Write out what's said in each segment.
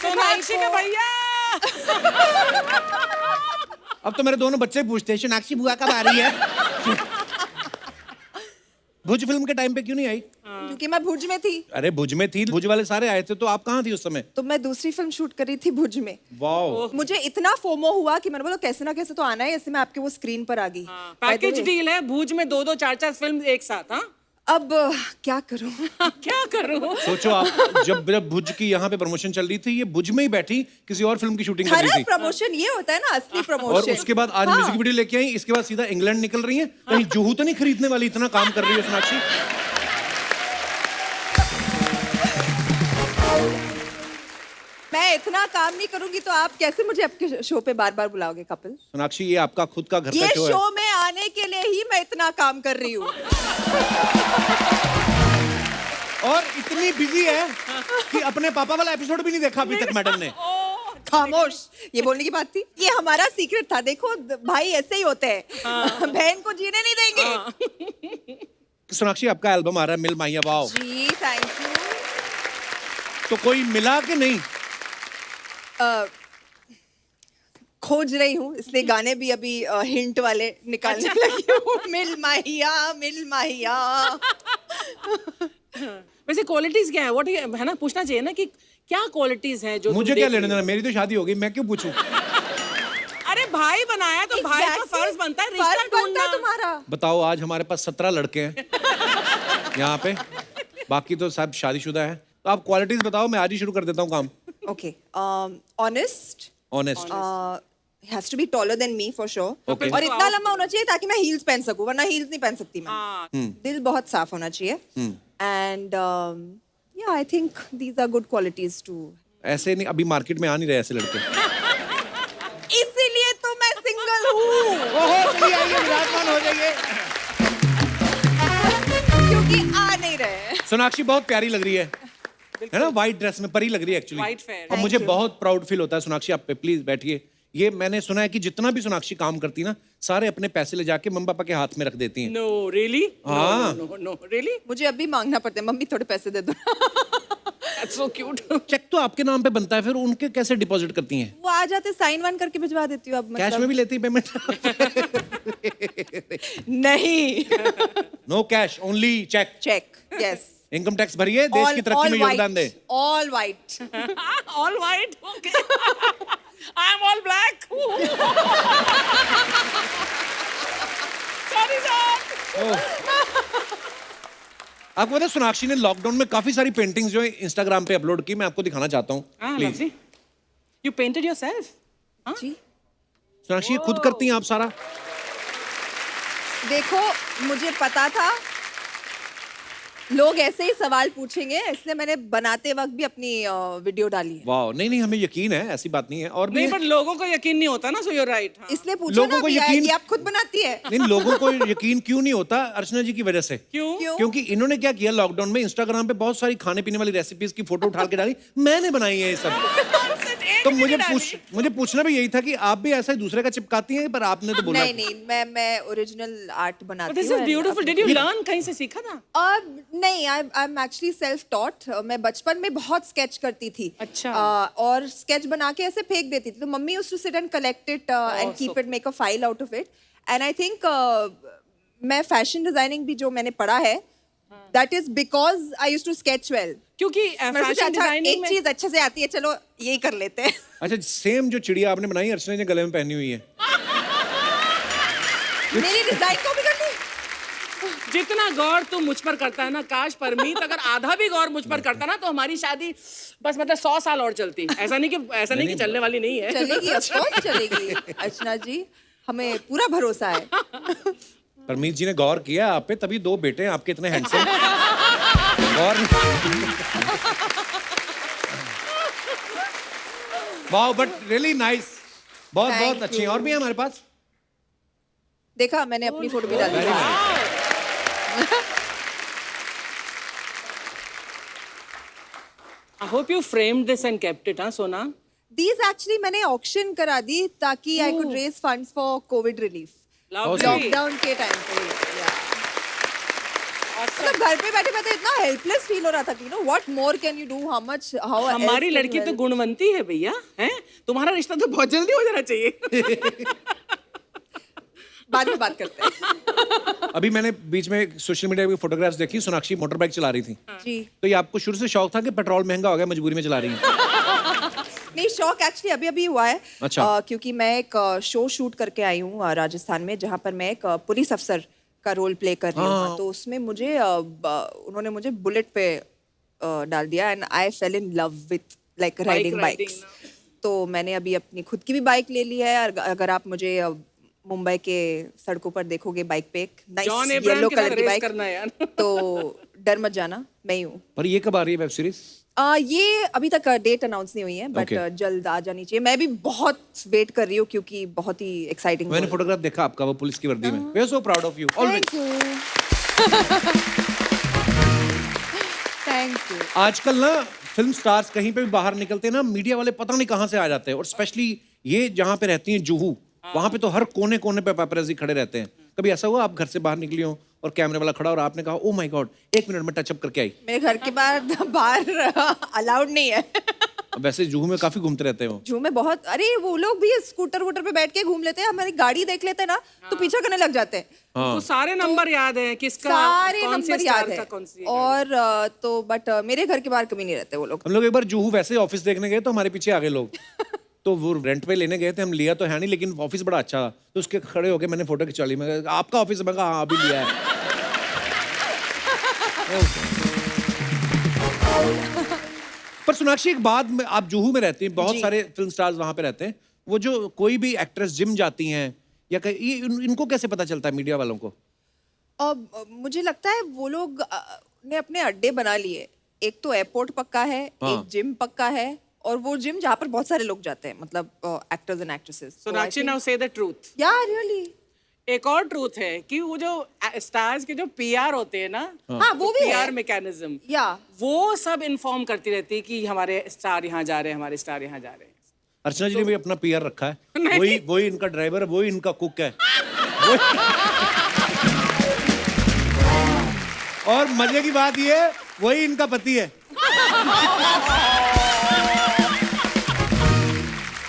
सोनाक्षी का भैया। अब तो मेरे दोनों बच्चे पूछते हैं सोनाक्षी बुआ कब आ रही है। भुज फिल्म के टाइम पे क्यों नहीं आई? क्योंकि मैं भुज में थी। अरे भुज में थी, भुज वाले सारे आए थे, तो आप कहाँ थी उस समय? तो मैं दूसरी फिल्म शूट कर रही थी भुज में। वाओ। मुझे इतना फोमो हुआ कि मैंने बोला कैसे ना कैसे तो आना है, इससे मैं आपके वो स्क्रीन पर आ गई। पैकेज डील है, भूज में 2-2 4-4 फिल्म एक साथ। हाँ अब क्या करूं? क्या करूं? सोचो आप, जब भुज की यहाँ पे प्रमोशन चल रही थी, ये भुज में ही बैठी किसी और फिल्म की शूटिंग कर रही थी। प्रमोशन ये होता है ना, असली प्रमोशन। और उसके बाद आज म्यूजिक वीडियो लेके आई, इसके बाद सीधा इंग्लैंड निकल रही है। कहीं जुहू तो नहीं खरीदने वाली, इतना काम कर रही है सोनाक्षी। मैं इतना काम नहीं करूंगी तो आप कैसे मुझे आपके शो पे बार बार बुलाओगे कपिल? सोनाक्षी, ये आपका खुद का घर ये का शो है। शो में आने के लिए ही मैं इतना काम कर रही हूँ। और इतनी बिजी है कि अपने पापा वाला एपिसोड भी नहीं देखा अभी तक मैडम ने। खामोश, ये बोलने की बात थी? ये हमारा सीक्रेट था। देखो भाई ऐसे ही होते हैं, बहन को जीने नहीं देंगे। सोनाक्षी, आपका एल्बम आ रहा है मिल माहिया। वाओ जी थैंक यू। तो कोई मिला कि नहीं? खोज रही हूँ, इसलिए गाने भी अभी हिंट वाले निकालने लगी हूँ। मिल माहिया मिल माहिया। वैसे क्वालिटीज क्या है? व्हाट है ना, पूछना चाहिए ना कि क्या क्वालिटीज हैं जो मुझे क्या लेना देना, मेरी तो शादी हो गई, मैं क्यों पूछूं? अरे भाई बनाया तो भाई का फर्ज बनता है रिश्ता ढूंढना तुम्हारा। बताओ, आज हमारे पास 17 लड़के हैं यहाँ पे, बाकी तो सब शादीशुदा है। तो आप क्वालिटीज बताओ, मैं आज ही शुरू कर देता हूँ काम। Okay. Honest. Honest. Has to be taller than me for sure. Okay. और इतना लंबा होना चाहिए ताकि मैं हील्स पहन सकूं, वरना हील्स नहीं पहन सकती मैं। दिल बहुत साफ होना चाहिए। And yeah, I think these are good qualities too. ऐसे नहीं, अभी मार्केट में आ नहीं रहे ऐसे लड़के। इसीलिए तो मैं सिंगल हूँ। ओहो, चलिए आइए, विराजमान हो जाइए। क्योंकि आ नहीं रहे। सोनाक्षी बहुत प्यारी लग रही है ना, व्हाइट ड्रेस में परी लग रही है एक्चुअली। White fair. और मुझे बहुत प्राउड फील होता है सोनाक्षी आप पे। प्लीज बैठिए। ये मैंने सुना है कि जितना भी सोनाक्षी काम करती ना, सारे अपने पैसे ले जाके मम्मी पापा के हाथ में रख देती हैं। No really? हाँ। No really? मुझे अभी मांगना पड़ता है, मम्मी थोड़े पैसे दे दो। That's so cute. चेक तो आपके नाम पे बनता है, फिर उनके कैसे डिपॉजिट करती हैं? वो आ जाते, साइन वाइन करके भिजवा देती हूँ अब। कैश में भी लेती है पेमेंट? नहीं। No cash, only cheque. Cheque, yes. Income tax भरिए, देश की तरक्की में योगदान दे। All white. All white? Okay. I am all black. Sorry sir. आपको पता है सोनाक्षी ने लॉकडाउन में काफी सारी पेंटिंग्स जो है इंस्टाग्राम पे अपलोड की, मैं आपको दिखाना चाहता हूँ। प्लीज। You painted yourself? जी। सोनाक्षी, ये खुद करती हैं आप सारा? देखो, मुझे पता था लोग ऐसे ही सवाल पूछेंगे, इसलिए मैंने बनाते वक्त भी अपनी वीडियो डाली है। वाह, नहीं नहीं, हमें यकीन है, ऐसी बात नहीं है। और भी नहीं, पर लोगों को यकीन नहीं होता ना, सो यू आर राइट। इसलिए पूछो लोगों ना को कि यकीन- ये आप खुद बनाती है। नहीं, लोगों को यकीन क्यों नहीं होता? अर्चना जी की वजह से। क्यों? क्योंकि इन्होंने क्या किया, लॉकडाउन में इंस्टाग्राम पे बहुत सारी खाने पीने वाली रेसिपीज की फोटो उठा के डाली, मैंने बनाई है ये सब। तो मुझे पूछना भी यही था कि आप भी ऐसा ही दूसरे का चिपकाती हैं, पर आपने तो बोला नहीं, मैं ओरिजिनल आर्ट बनाती हूँ। This is beautiful. Did you learn? कहीं से सीखा था? नहीं, I am actually self taught. मैं बचपन में बहुत स्केच करती थी। अच्छा। और स्केच बना के ऐसे फेंक देती थी, तो mummy used to sit and collect it and keep it, make a file out of it. And I think मैं फैशन डिजाइनिंग भी जो मैंने पढ़ा है, that is because I used to sketch well. क्योंकि फैशन डिजाइनिंग में एक चीज अच्छे से आती है, चलो यही कर लेते हैं। अच्छा, सेम जो चिड़िया आपने बनाई अर्चना ने गले में पहनी हुई है। मेरी डिजाइन कॉपी कर ली। जितना गौर तू मुझ पर करता है ना, काश परमीत अगर आधा भी गौर मुझ पर करता ना, तो हमारी शादी बस मतलब 100 साल और चलती। ऐसा नहीं कि चलने वाली नहीं है। चलेगी, ऑफ कोर्स चलेगी अर्चना जी, हमें पूरा भरोसा है। परमीत जी ने गौर किया आप पे, तभी 2 बेटे हैं आपके इतने handsome. Gaur wow, but really nice. बहुत बहुत अच्छी है। और भी है हमारे पास। देखा, मैंने अपनी फोटो भी डाली। I hope you framed this and kept it, हाँ सोना? These actually मैंने ऑक्शन करा दी ताकि I could raise funds for COVID relief. Lovely. Lockdown के टाइम पे। मतलब घर पे बैठे बैठे इतना हेल्पलेस फील हो रहा था कि what more can you do, how हमारी लड़की तो गुणवंती है भैया, हैं? तुम्हारा रिश्ता तो बहुत जल्दी हो जाना चाहिए। बाद में बात करते हैं। अभी मैंने बीच में सोशल मीडिया पे फोटोग्राफ्स देखी, सोनाक्षी मोटर बाइक चला रही थी। जी तो ये आपको शुरू से शौक था कि पेट्रोल महंगा हो गया मजबूरी में चला रही है? नहीं, शौक एक्चुअली अभी अभी हुआ है। अच्छा। क्योंकि मैं एक शो शूट करके आई हूँ राजस्थान में, जहाँ पर मैं एक पुलिस अफसर का रोल प्ले कर रही हूँ। तो उसमें मुझे उन्होंने मुझे बुलेट पे डाल दिया and I fail in love with like riding bikes. तो मैंने अभी अपनी खुद की भी बाइक ले ली है। अगर आप मुझे मुंबई के सड़कों पर देखोगे बाइक पे एक नाइस येलो कलर की बाइक, तो डर मत जाना, मैं ही हूँ। पर ये कब आ रही है वेब सीरीज? ये अभी तक डेट अनाउंस नहीं हुई है, बट जल्द आ जानी चाहिए। मैं भी बहुत वेट कर रही हूँ क्योंकि बहुत ही एक्साइटिंग। मैंने फोटोग्राफ देखा आपका वो पुलिस की वर्दी में। We are so proud of you always. Thank you. आजकल ना फिल्म स्टार्स कहीं पे भी बाहर निकलते हैं ना, मीडिया वाले पता नहीं कहाँ से आ जाते हैं। और स्पेशली ये जहाँ पे रहती हैं जुहू, वहां पे तो हर कोने कोने पे पेपराजी खड़े रहते हैं। कभी ऐसा हुआ आप घर से बाहर निकली हो और कैमरे वाला खड़ा और आपने कहा ओ माय गॉड 1 मिनट में टचअप करके आई? मेरे घर के बाहर अलाउड नहीं है। वैसे जुहू में काफी घूमते रहते हो। जुहू में बहुत, अरे वो लोग भी स्कूटर वूटर पे बैठ के घूम लेते हैं। हमारी गाड़ी देख लेते हैं ना तो पीछे करने लग जाते हैं। तो सारे नंबर याद है किसका, सारे कौन से नंबर स्टार याद का, है। कौन सी और तो बट मेरे घर के बाहर कभी नहीं रहते वो लोग। हम लोग एक बार जुहू वैसे ऑफिस देखने गए तो हमारे पीछे आ गए लोग। तो वो रेंट पे लेने गए थे, हम लिया तो है नहीं, लेकिन ऑफिस बड़ा अच्छा था। तो उसके खड़े होके मैंने फोटो खिंचा ली। मैं आपका ऑफिस? मैं कहा हाँ अभी लिया है। पर सोनाक्षी एक बात में, आप जुहू में रहती हैं, बहुत सारे फिल्म स्टार्स वहां पे रहते हैं। वो जो कोई भी एक्ट्रेस जिम जाती हैं या इनको कैसे पता चलता है मीडिया वालों को? मुझे लगता है वो लोग ने अपने अड्डे बना लिए। एक तो एयरपोर्ट पक्का है, एक जिम पक्का है, और वो जिम जहाँ पर बहुत सारे लोग जाते हैं, मतलब actors and actresses. Sonakshi now से द ट्रूथ। या रियली एक और ट्रूथ है कि वो जो स्टार्स के जो पीआर होते हैं ना, हाँ वो भी पीआर है मैकेनिज्म, या वो सब इन्फॉर्म करती रहती है कि हमारे स्टार यहाँ जा रहे हैं, हमारे स्टार यहाँ जा रहे हैं। अर्चना जी ने भी अपना पीआर रखा है। वही इनका ड्राइवर है, वही इनका कुक है। और मजे की बात ये है वही इनका पति है।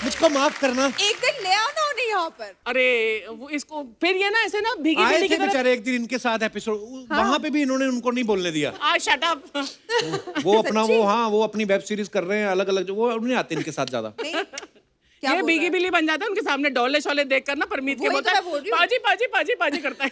मुझको माफ करना। एक दिन ले आना उन्हें यहाँ पर। अरे वो इसको फिर ये ना ऐसे ना भीगी आए बिल्ली थे की तरह। बेचारे एक दिन इनके साथ एपिसोड, वहां पे भी इन्होंने उनको नहीं बोलने दिया। Shut up. वो अपना वो अपनी वेब सीरीज कर रहे हैं अलग अलग, जो वो नहीं आते इनके साथ ज्यादा। नहीं, क्या ये बोल भीगी रहा है? बिल्ली बन जाता है उनके सामने, डोले शोले देख कर ना परमीत के वही तो बोलता मैं है बोल रही हूँ। पाजी पाजी पाजी पाजी करता है।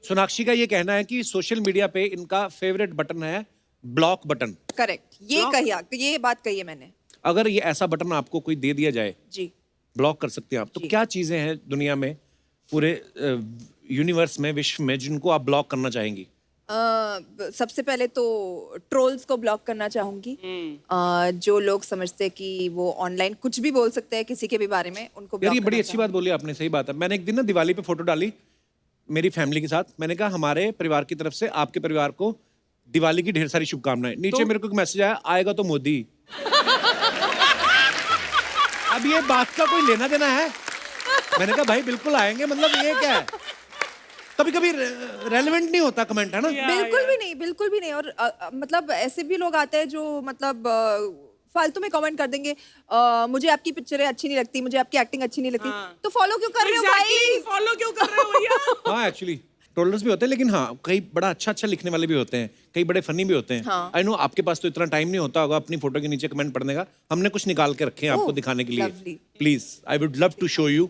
सोनाक्षी का ये कहना है कि सोशल मीडिया पे इनका फेवरेट बटन है ब्लॉक बटन। करेक्ट, ये बात कही है मैंने। अगर ये ऐसा बटन आपको कोई दे दिया जाए, जी, ब्लॉक कर सकते हैं आप, तो क्या चीजें हैं दुनिया में, पूरे यूनिवर्स में, विश्व में, जिनको आप ब्लॉक करना चाहेंगी? सबसे पहले तो ट्रोल्स को ब्लॉक करना चाहूंगी। जो लोग समझते हैं कि वो ऑनलाइन कुछ भी बोल सकते हैं किसी के भी बारे में, उनको यार ब्लॉक ये बड़ी करना अच्छी बात बोली आपने, सही बात है। मैंने एक दिन ना दिवाली पे फोटो डाली मेरी फैमिली के साथ। मैंने कहा हमारे परिवार की तरफ से आपके परिवार को दिवाली की ढेर सारी शुभकामनाएं। नीचे मेरे को एक मैसेज आया, आएगा तो मोदी। अब ये बात का कोई लेना देना है? मैंने कहा भाई बिल्कुल आएंगे, मतलब ये क्या है, कभी कभी रेलेवेंट नहीं होता कमेंट, है ना? बिल्कुल भी नहीं, बिल्कुल भी नहीं। और मतलब ऐसे भी लोग आते हैं जो मतलब फालतू में कमेंट कर देंगे, मुझे आपकी पिक्चरें अच्छी नहीं लगती, मुझे आपकी एक्टिंग अच्छी नहीं लगती। तो फॉलो क्यों कर रहे हो भाई? फॉलो क्यों कर रहे हो भैया? हाँ एक्चुअली ट्रोलर्स भी होते हैं, लेकिन हाँ कई बड़ा अच्छा अच्छा लिखने वाले भी होते हैं, कई बड़े फनी भी होते हैं। आई नो आपके पास तो इतना टाइम नहीं होता होगा अपनी फोटो के नीचे कमेंट पढ़ने का। हमने कुछ निकाल के रखे हैं आपको दिखाने के लिए। lovely. Please I would love to show you.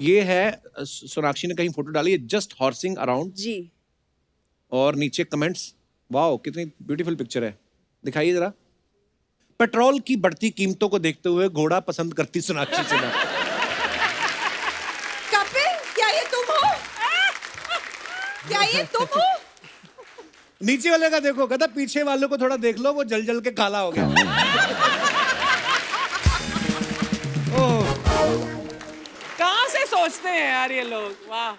ये है सोनाक्षी ने कहीं फोटो डाली है, जस्ट हॉर्सिंग अराउंड, जी। और नीचे कमेंट्स, वाओ कितनी ब्यूटीफुल पिक्चर है, दिखाइए जरा। पेट्रोल की बढ़ती कीमतों को देखते हुए घोड़ा पसंद करती सोनाक्षी सिन्हा। कपिल, क्या ये तुम हो? क्या ये तुम हो? नीचे वाले का देखो, कहता पीछे वालों को थोड़ा देख लो, वो जल जल के काला हो गया। कहाँ से सोचते हैं यार ये लोग, वाह।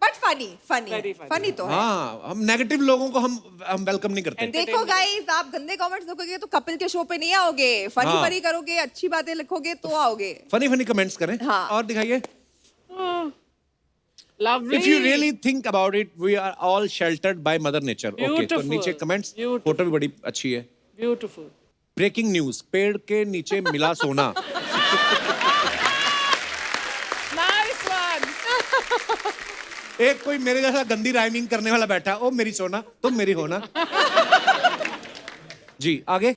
But funny funny Very funny. Funny तो है. हाँ, हम नेगेटिव लोगों को हम वेलकम नहीं करते. देखो गाइस, आप गंदे कमेंट्स देखोगे तो कपिल के शो पे नहीं आओगे. फनी हाँ. फनी करोगे, अच्छी बातें लिखोगे तो आओगे. फनी फनी कमेंट्स करें. हाँ. और दिखाइए. Lovely. If you really think about it, we are all sheltered by Mother Nature. Okay, तो Beautiful. नीचे कमेंट्स. Beautiful. फोटो भी बड़ी अच्छी है. Beautiful. ब्रेकिंग न्यूज, पेड़ के नीचे मिला सोना. Nice one. एक कोई मेरे जैसा गंदी राइमिंग करने वाला बैठा. ओ मेरी सोना, तुम मेरी होना. जी आगे.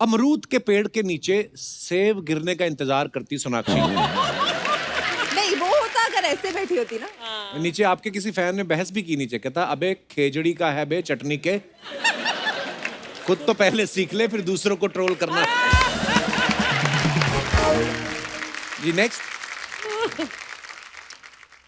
अमरूद के पेड़ के नीचे सेब गिरने का इंतजार करती सोनाक्षी. नहीं, वो होता अगर ऐसे बैठी होती ना. नीचे आपके किसी फैन ने बहस भी की. नीचे कहता अबे खेजड़ी का है बे चटनी के, खुद तो पहले सीख ले फिर दूसरों को ट्रोल करना. जी next.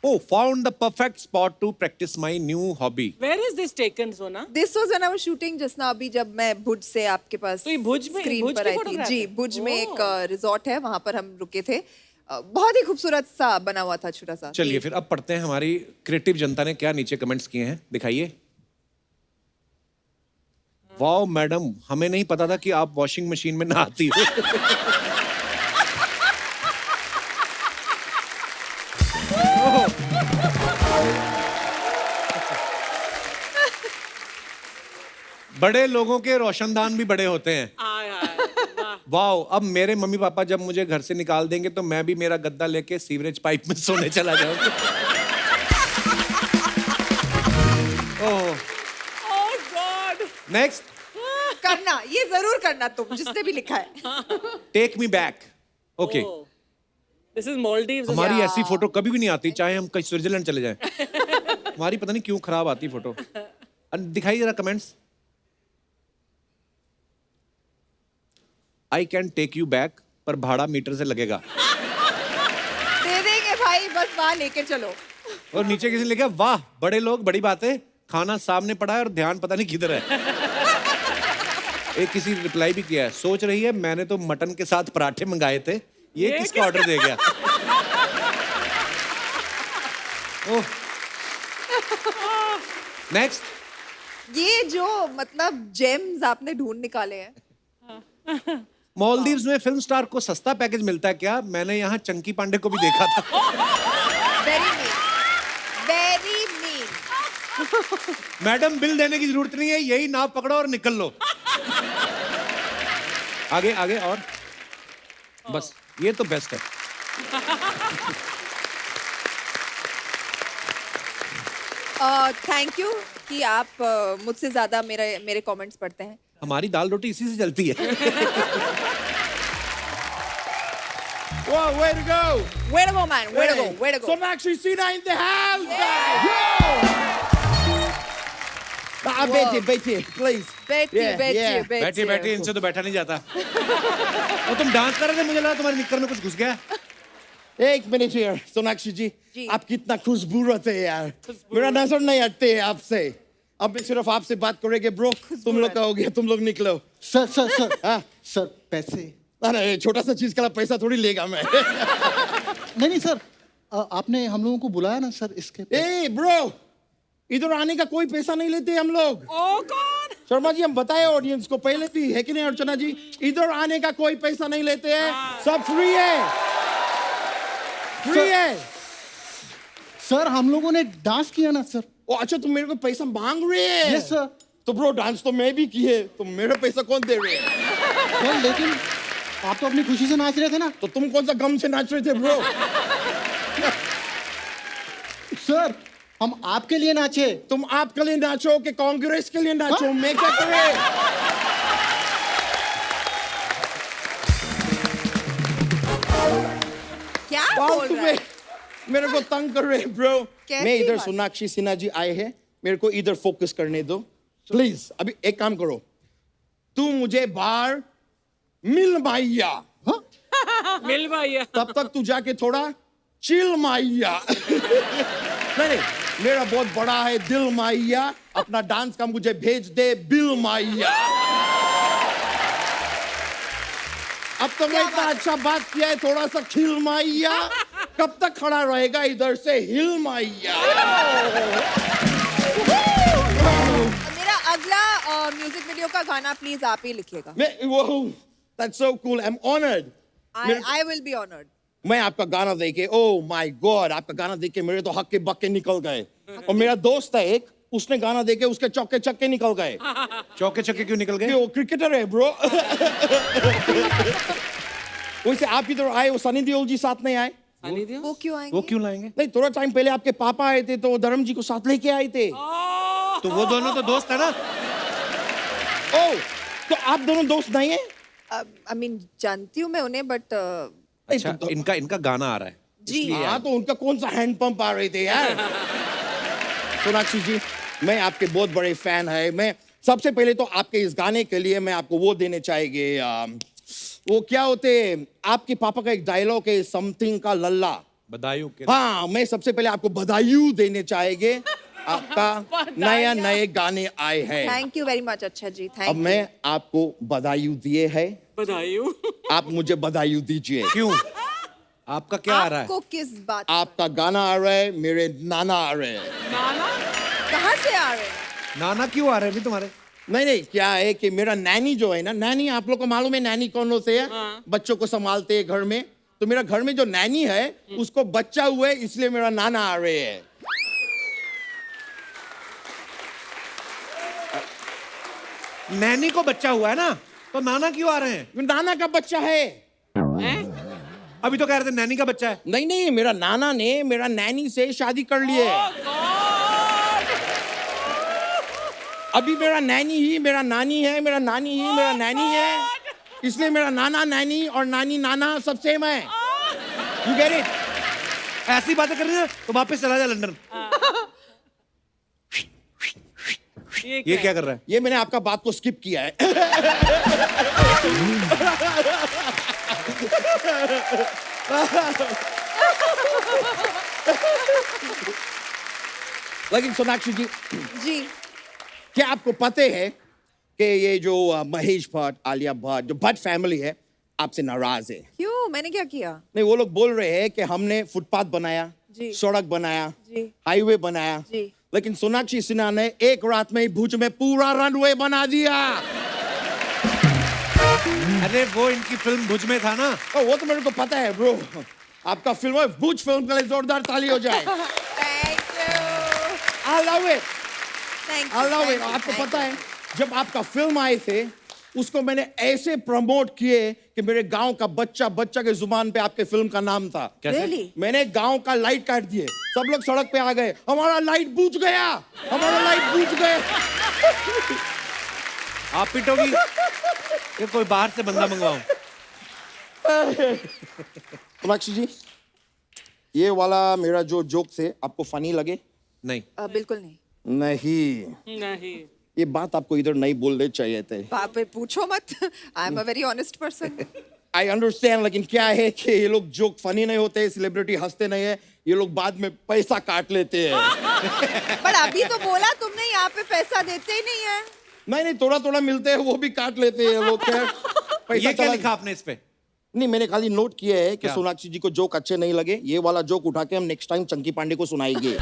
Oh, found the perfect spot to practice my new hobby. Where is this taken, Sona? This was when I was shooting just now. अभी जब मैं भुज से आपके पास तो ये भुज में- स्क्रीन भुज पर की आई थी. photograph जी, है? भुज में ओह. एक रिजॉर्ट है, वहां पर हम रुके थे. बहुत ही खूबसूरत सा बना हुआ था, छोटा सा. चलिए फिर अब पढ़ते हैं हमारी क्रिएटिव जनता ने क्या नीचे कमेंट्स किए हैं. दिखाइए. वाओ मैडम, हमें नहीं पता था कि आप वॉशिंग मशीन में नहाती हो. बड़े लोगों के रोशनदान भी बड़े होते हैं. आय हाय. वाह. वाओ, अब मेरे मम्मी पापा जब मुझे घर से निकाल देंगे तो मैं भी मेरा गद्दा लेके सीवरेज पाइप में सोने चला जाऊंगा. ओह. Oh God. नेक्स्ट. करना, ये जरूर करना तुम, जिसने भी लिखा है. Take me back. Okay. Oh. This is Maldives. हमारी या। ऐसी फोटो कभी भी नहीं आती, चाहे हम कहीं स्विट्जरलैंड चले जाएं. हमारी पता नहीं क्यों खराब आती फोटो. दिखाइए जरा comments. I can take you back, पर भाड़ा मीटर से लगेगा. दे देंगे भाई, बस वहां लेके चलो. और नीचे किसी ने लिखा वाह बड़े लोग बड़ी बातें, खाना सामने पड़ा है और ध्यान पता नहीं किधर है. एक किसी ने रिप्लाई भी किया है, सोच रही है मैंने तो मटन के साथ पराठे मंगाए थे, ये किसका ऑर्डर दे गया. ओह. नेक्स्ट. ये जो मतलब जेम्स आपने ढूंढ निकाले हैं. मालदीव्स में फिल्म स्टार को सस्ता पैकेज मिलता है क्या? मैंने यहाँ चंकी पांडे को भी देखा था. Very mean, very mean. Madam bill देने की जरूरत नहीं है, यही नाव पकड़ो और निकल लो. आगे आगे और बस, ये तो बेस्ट है. थैंक यू कि आप मुझसे ज्यादा मेरे कमेंट्स पढ़ते हैं. हमारी दाल रोटी इसी से चलती है. Whoa, way to go! Way to go, man. Way to go. Way to go. Sonakshi Sinha in the house, guys! बैठिए, please. बैठिए, Yeah, बैठिए, yeah. बैठिए. बैठिए बैठिए, इनसे तो बैठा नहीं जाता. और तुम डांस कर रहे थे, मुझे लगा तुम्हारे निक्कर में कुछ घुस गया. एक मिनट यार, सोनाक्षी जी, जी. आप कितना खुशबूरत है यार. मेरा नजर नहीं हटते है आपसे. अब मैं सिर्फ आपसे बात करेंगे ब्रो. तुम लोग का हो गया, तुम लोग निकलो. सर हाँ? सर पैसे. अरे छोटा सा चीज का पैसा थोड़ी लेगा मैं. नहीं सर, आपने हम लोगों को बुलाया ना सर इसके. ए ब्रो, इधर आने का कोई पैसा नहीं लेते हम लोग. Oh God. शर्मा जी, हम बताए ऑडियंस को पहले भी, है कि नहीं अर्चना जी? इधर आने का कोई पैसा नहीं लेते हैं, सब फ्री है. फ्री है. सर हम लोगों ने डांस किया ना सर. ओ अच्छा, तुम मेरे को पैसा मांग रहे हैं? Yes sir. तो ब्रो डांस तो मैं भी किए, तो मेरा पैसा कौन दे रहे हैं? सर लेकिन आप तो अपनी खुशी से नाच रहे थे ना. तो तुम कौन सा गम से नाच रहे थे ब्रो? सर हम आपके लिए नाचे. तुम आपके लिए नाचो कि कांग्रेस के लिए नाचो? मैं क्या करे? क्या बोल फालतू रहा है? में मेरे को तंग कर रहे हैं ब्रो. कैसी मैं इधर बात? सोनाक्षी सिन्हा जी आए हैं, मेरे को इधर फोकस करने दो प्लीज. अभी एक काम करो, तू मुझे बाहर मिल माइया. मिल भैया. तब तक तू जाके थोड़ा चिल माइया. नहीं, मेरा बहुत बड़ा है दिल माइया. अपना डांस का मुझे भेज दे बिल माइया. अब तुमने इतना अच्छा बात किया है, थोड़ा सा खिल माइया। कब तक खड़ा रहेगा इधर से? हिल माइया। मेरा अगला म्यूजिक वीडियो का गाना प्लीज आप ही लिखिएगा. That's so cool. I'm honored. I will be honored. मैं आपका गाना देखे, oh my God, आपका गाना देख के मेरे तो हक्के बक्के निकल गए। और मेरा दोस्त है एक, उसने गाना देखे उसके चौके छक्के निकल गए। चौके छक्के क्यों निकल गए? वो क्रिकेटर है ब्रो। वैसे आप इधर आए, वो सनी देओल जी साथ नहीं आए? वो क्यों आएंगे? वो क्यों लाएंगे? नहीं, थोड़ा टाइम पहले आपके पापा आए थे तो धर्म जी को साथ लेके आए थे। तो वो दोनों तो दोस्त है ना? ओह, तो आप दोनों दोस्त नहीं हैं? I mean जानती हूँ मैं उन्हें बट अच्छा, इनका गाना आ रहा है। जी हाँ, तो उनका कौन सा हैंड पंप आ रहे थे यार। सोनाक्षी जी, मैं आपके बहुत बड़े फैन है। मैं सबसे पहले तो आपके इस गाने के लिए मैं आपको वो देने चाहेंगे, वो क्या होते, आपके पापा का एक डायलॉग है, समथिंग का लल्ला। बधाई के। हाँ, मैं सबसे पहले आपको बधाई देने चाहेंगे, आपका नए गाने आए हैं। Thank you very much. अच्छा जी, थैंक अब यू. मैं आपको बधाई दिए है, बधाई हो। आप मुझे बधाई दीजिए। क्यों? आपका क्या आ रहा है? आपको किस बात? आपका गाना आ रहा है, मेरे नाना आ रहे हैं। नाना कहाँ से आ रहे हैं? नाना क्यों आ रहे हैं भी तुम्हारे? नहीं, क्या है कि मेरा नैनी जो है ना, नैनी आप लोग को मालूम है नैनी कौन होते हैं? बच्चों को संभालते हैं घर में। तो मेरा घर में जो नैनी है उसको बच्चा हुआ है, इसलिए मेरा नाना आ रहे हैं। नैनी को बच्चा हुआ है ना, तो नाना क्यों आ रहे हैं? नाना का बच्चा है। अभी तो कह रहे थे नैनी का बच्चा है। नहीं, मेरा नाना ने मेरा नैनी से शादी कर लिए। अभी मेरा नैनी ही मेरा नानी है, मेरा नानी ही मेरा नैनी है, इसलिए मेरा नाना नैनी और नानी नाना सब सेम है। You get it? ऐसी बातें कर रही है तो वापस चला जा लंदन। ये क्या कर रहा है? ये मैंने आपका बात को स्किप किया है। लेकिन सोनाक्षी जी, जी क्या आपको पता है कि ये जो महेश भट्ट, आलिया भट्ट, जो भट्ट फैमिली है, आपसे नाराज है? क्यों? मैंने क्या किया? नहीं, वो लोग बोल रहे हैं कि हमने फुटपाथ बनाया, जी। सड़क बनाया, जी। हाईवे बनाया, जी। लेकिन सोनाक्षी सिन्हा ने एक रात में ही भुज में पूरा रनवे बना दिया। अरे वो इनकी फिल्म भुज में था ना। वो तो मेरे को पता है ब्रो। आपका फिल्म है, भुज फिल्म के लिए जोरदार ताली हो जाए। Thank you. I love it. Thank I you. love it. आपको पता है, जब आपका फिल्म आए थे, उसको मैंने ऐसे प्रमोट किए कि मेरे गांव का बच्चा के जुबान पे आपके फिल्म का नाम था। कैसे? Really? मैंने गांव का लाइट काट दिए, सब लोग सड़क पे आ गए, हमारा लाइट बुझ गया, हमारा लाइट बुझ गया। आप पिटोगी? ये कोई बाहर से बंदा मंगवाऊं? सोनाक्षी जी, ये वाला मेरा जो जोक थे आपको फनी लगे? नहीं। बिल्कुल नहीं. नहीं ये बात आपको इधर नहीं बोलने चाहिए थे। बाप रे, पूछो मत. I am a very honest person. I understand, लेकिन क्या है कि ये लोग जोक फनी नहीं होते, सेलिब्रिटी हंसते नहीं है, ये लोग बाद में पैसा काट लेते हैं। पर अभी तो बोला तुमने यहाँ पे पैसा देते ही नहीं है. नहीं, थोड़ा मिलते हैं, वो भी काट लेते हैं लोग। क्या पैसा ये क्या चला- लिखा आपने इस पे? नहीं, मैंने खाली नोट किया है कि क्या? सोनाक्षी जी को जोक अच्छे नहीं लगे, ये वाला जोक उठा के हम नेक्स्ट टाइम चंकी पांडे को सुनाएंगे।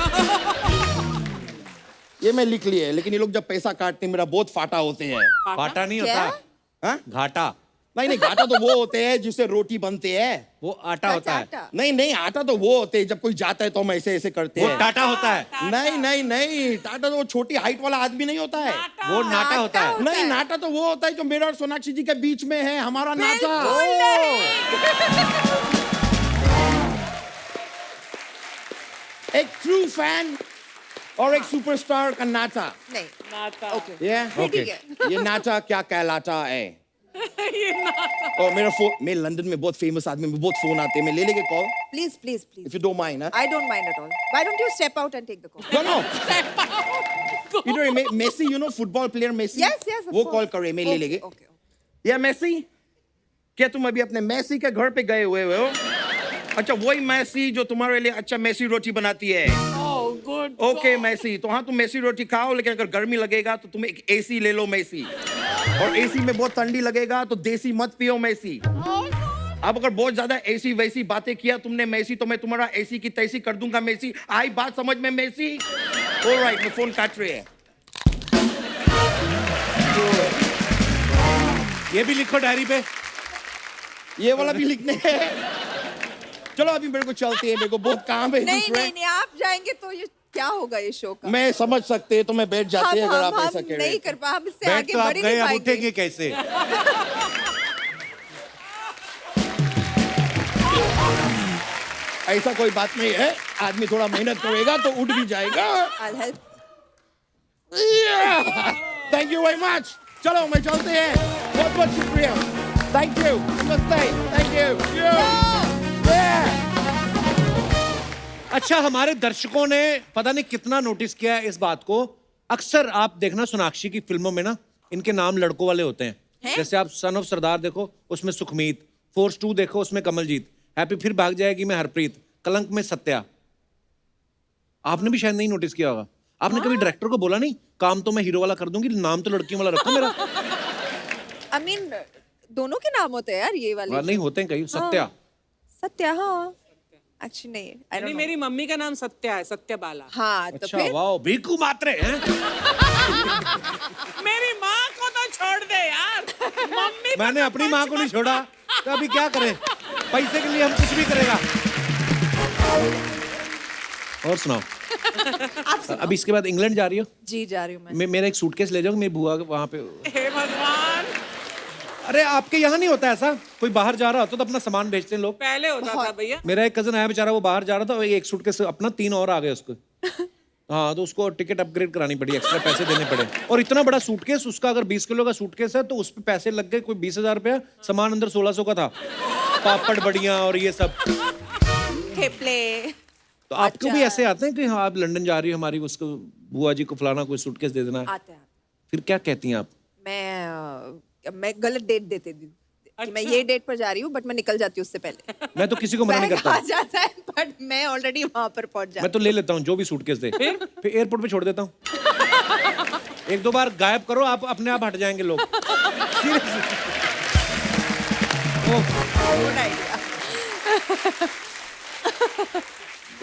ये मैं लिख लिया है, लेकिन ये लोग जब पैसा काटते हैं मेरा बहुत फाटा होते हैं। फाटा नहीं क्या? होता, हाँ? घाटा। नहीं, घाटा तो वो होते हैं जिससे रोटी बनते हैं। वो आटा होता है। आटा. नहीं, आटा तो वो होते हैं जब कोई जाता है तो हम ऐसे करते वो हैं। टाटा होता है। नहीं, टाटा तो वो छोटी हाइट वाला आदमी नहीं होता है। वो नाटा होता है। होता नहीं, है. नाटा तो वो होता है जो मेरा और सोनाक्षी जी के बीच में है, हमारा नाटा। बिल्कुल नहीं. एक ट्रू फैन और एक सुपरस्टार का नाटा। नहीं. नाता ओके. ये ठीक है. ये नाटा क्या कहलाता है? और मेरा फोन, मैं लंदन में बहुत फेमस आदमी, में बहुत फोन आते हैं, मैं ले लेके call, Please, please, if please. You don't mind. I don't mind at all. Why don't you step out and take the call? No. इधर Messi, you know football player Messi, Yes, yes, of वो course. Call करे, मैं ले Okay, लेंगे। okay. या Messi, क्या तुम अभी अपने मेसी के घर पे गए हुए हो? अच्छा, वही मेसी जो तुम्हारे लिए अच्छा मेसी रोटी बनाती है। ओह गुड ओके मेसी, तो हाँ तुम मेसी रोटी खाओ, लेकिन अगर गर्मी लगेगा तो तुम एक एसी ले लो मेसी, और एसी में बहुत ठंडी लगेगा तो देसी मत पियो मेसी। अब अगर बहुत ज्यादा ऐसी वैसी बातें किया तुमने मैसी, तो मैं तुम्हारा ऐसी की तैसी कर दूंगा मैसी। आई बात समझ में मैसी? ऑलराइट, मैं फोन काट रही है। ये भी लिखो डायरी पे। ये वाला भी लिखने है। चलो अभी मेरे को चलती है, मेरे को बहुत काम है नहीं दूसरे। नहीं नहीं, आप जाएंगे तो ये क्या होगा ये शो का? मैं समझ सकते तो मैं बैठ जाते अगर आप ऐसा कह रहे नहीं हैं। कर पा, हम इससे बैठ आगे तो आप बढ़ ही गए, नहीं अब पाएंगे। उठेंगे कैसे? ऐसा कोई बात नहीं है, आदमी थोड़ा मेहनत करेगा तो उठ भी जाएगा। I'll help. Thank you very much. चलो मैं चलते हैं, बहुत बहुत शुक्रिया। थैंक यू, नमस्ते, थैंक यू। अच्छा, हमारे दर्शकों ने पता नहीं कितना नोटिस किया है इस बात को। अक्सर आप देखना सोनाक्षी की फिल्मों में ना, इनके नाम लड़कों वाले होते हैं। जैसे आप सन ऑफ सरदार देखो, उसमें सुखमीत। फोर्स 2 देखो, उसमें कमलजीत। हैप्पी फिर भाग जाएगी में हरप्रीत। कलंक में सत्या। आपने भी शायद नहीं नोटिस किया होगा। आपने कभी डायरेक्टर को बोला नहीं, काम तो मैं हीरो वाला कर दूंगी, नाम तो लड़कियों वाला रखो मेरा? I mean, दोनों के नाम होते हैं यार, ये वाले। नहीं होते हैं कहीं। सत्या। सत्या, हाँ। Actually नहीं, I don't नहीं, know. मेरी मम्मी का नाम सत्या है, सत्यबाला। हाँ, तो अच्छा, फिर वाह, भीखू मात्रे हैं। मेरी माँ को तो छोड़ दे यार, मम्मी को मैंने तो अपनी माँ को नहीं मत- छोड़ा, तो अभी क्या करें? पैसे के लिए हम कुछ भी करेगा। और सुनाओ। अभी इसके बाद इंग्लैंड जा रही हो? जी जा रही हूँ मैं। मेरा एक सूटकेस ले जाओ, मेरी बुआ वहां पे। हे भगवान, अरे आपके यहाँ नहीं होता ऐसा? कोई बाहर जा रहा होता तो अपना सामान भेजते हैं लोग। पहले होता था भैया। मेरा एक कजन आया बेचारा, वो बाहर जा रहा था, एक सूटकेस अपना 3 और आ गए उसको। हाँ, तो उसको टिकट अपग्रेड करानी पड़ी, एक्स्ट्रा पैसे देने पड़े। और इतना बड़ा सूटकेस, उसका अगर 20 किलो का सूटकेस है तो उस पे पैसे लग गए कोई 20,000 रुपया। सामान अंदर 1600 का था, पापड़ बड़ियां और ये सब। थेपले। तो आपको भी ऐसे आते हैं कि हाँ आप लंदन जा रही हो, हमारी उसको बुआ जी को फलाना कोई सूटकेस दे देना है? आते हैं। फिर क्या कहती हैं आप? मैं गलत डेट देती थी कि मैं ये डेट पर जा रही हूँ, बट मैं निकल जाती हूँ उससे पहले। मैं तो किसी को मना नहीं बैग करता। आ जाता है, बट मैं ऑलरेडी वहां पर पहुंच जाती मैं तो ले लेता हूँ जो भी सूटकेस दे, फिर एयरपोर्ट पे छोड़ देता हूँ। 1-2 बार गायब करो, आप अपने आप हट जाएंगे लोग। Seriously। हूँ। Good idea.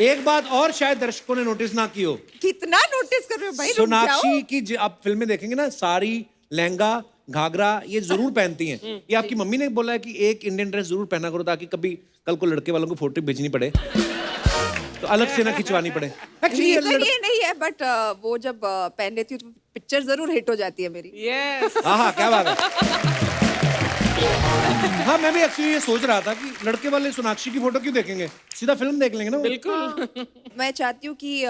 एक बात और शायद दर्शकों ने नोटिस ना की हो। कितना नोटिस कर रहे हो भाई, रुक सोनाक्षी जाओ। की आप फिल्में देखेंगे ना, साड़ी, लहंगा, घाघरा ये जरूर पहनती हैं। ये आपकी मम्मी ने बोला है कि एक इंडियन ड्रेस जरूर पहना करो, ताकि कभी कल को लड़के वालों को फोटो भेजनी पड़े तो अलग से ना खिंचवानी पड़े। एक्चुअली रीजन ये नहीं है, बट वो जब पहन लेती हूँ तो पिक्चर जरूर हिट हो जाती है मेरी। यस, हाँ, क्या बात है। हाँ, मैं भी एक्चुअली ये सोच रहा था कि लड़के वाले सोनाक्षी की फोटो क्यों देखेंगे, सीधा फिल्म देख लेंगे ना वो। बिल्कुल। मैं चाहती हूँ कि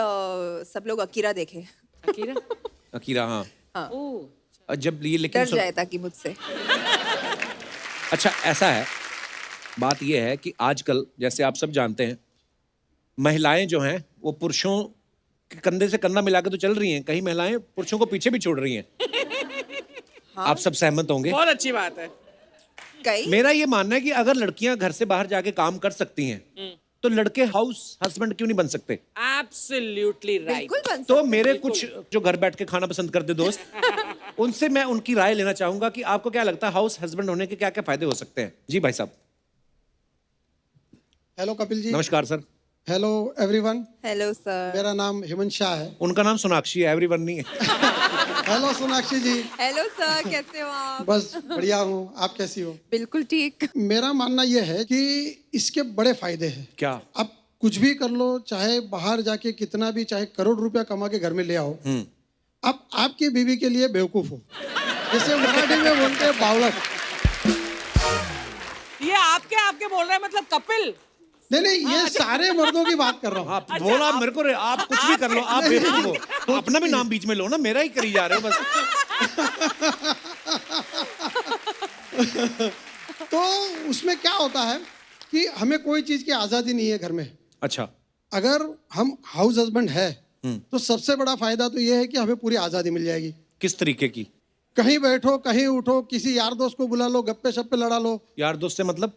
सब लोग अकीरा देखें, अकीरा? अकीरा, हाँ। ओह, और जब ये लेकिन डर जाए ताकि मुझसे। अच्छा, ऐसा है, बात ये है कि आजकल जैसे आप सब जानते हैं, महिलाएं जो हैं वो पुरुषों के कंधे से कंधा मिला के तो चल रही हैं, कहीं महिलाएं पुरुषों को पीछे भी छोड़ रही हैं। आप सब सहमत होंगे। बहुत अच्छी बात है। कई मेरा ये मानना है कि अगर लड़कियां घर से बाहर जाके काम कर सकती हैं तो लड़के हाउस हस्बैंड क्यों नहीं बन सकते? Absolutely right. बिल्कुल बन तो सकते मेरे कुछ जो घर बैठ के खाना पसंद करते दोस्त, उनसे मैं उनकी राय लेना चाहूंगा कि आपको क्या लगता है हाउस हस्बैंड होने के क्या क्या फायदे हो सकते हैं? जी भाई साहब। हेलो कपिल जी। नमस्कार sir. Hello everyone. Hello sir. मेरा नाम हेमंत शाह है। उनका नाम सोनाक्षी है, एवरीवन नहीं है। हेलो सोनाक्षी जी। हेलो सर, कैसे हो आप? बस बढ़िया हूँ, आप कैसी हो? बिल्कुल ठीक। मेरा मानना यह है कि इसके बड़े फायदे हैं। क्या? आप कुछ भी कर लो, चाहे बाहर जाके कितना भी, चाहे करोड़ रुपया कमा के घर में ले आओ, आप आपकी बीवी के लिए बेवकूफ हो, जैसे मराठी में बोलते हैं बावलट। ये आपके बोल रहे हैं, मतलब कपिल? नहीं, ये सारे मर्दों की बात कर रहा हूँ। आप बोला मेरे को, आप कुछ भी कर लो, आप बेवकूफ हो। अपना भी नाम बीच में लो ना, मेरा ही करी जा रहे हो बस। तो उसमें क्या होता है कि हमें कोई चीज की आजादी नहीं है घर में। अच्छा। अगर हम हाउस हस्बैंड है तो सबसे बड़ा फायदा तो ये है कि हमें पूरी आजादी मिल जाएगी। किस तरीके की? कहीं बैठो, कहीं उठो, किसी यार दोस्त को बुला लो, गप्पे शप्पे लड़ा लो। यार दोस्त से मतलब?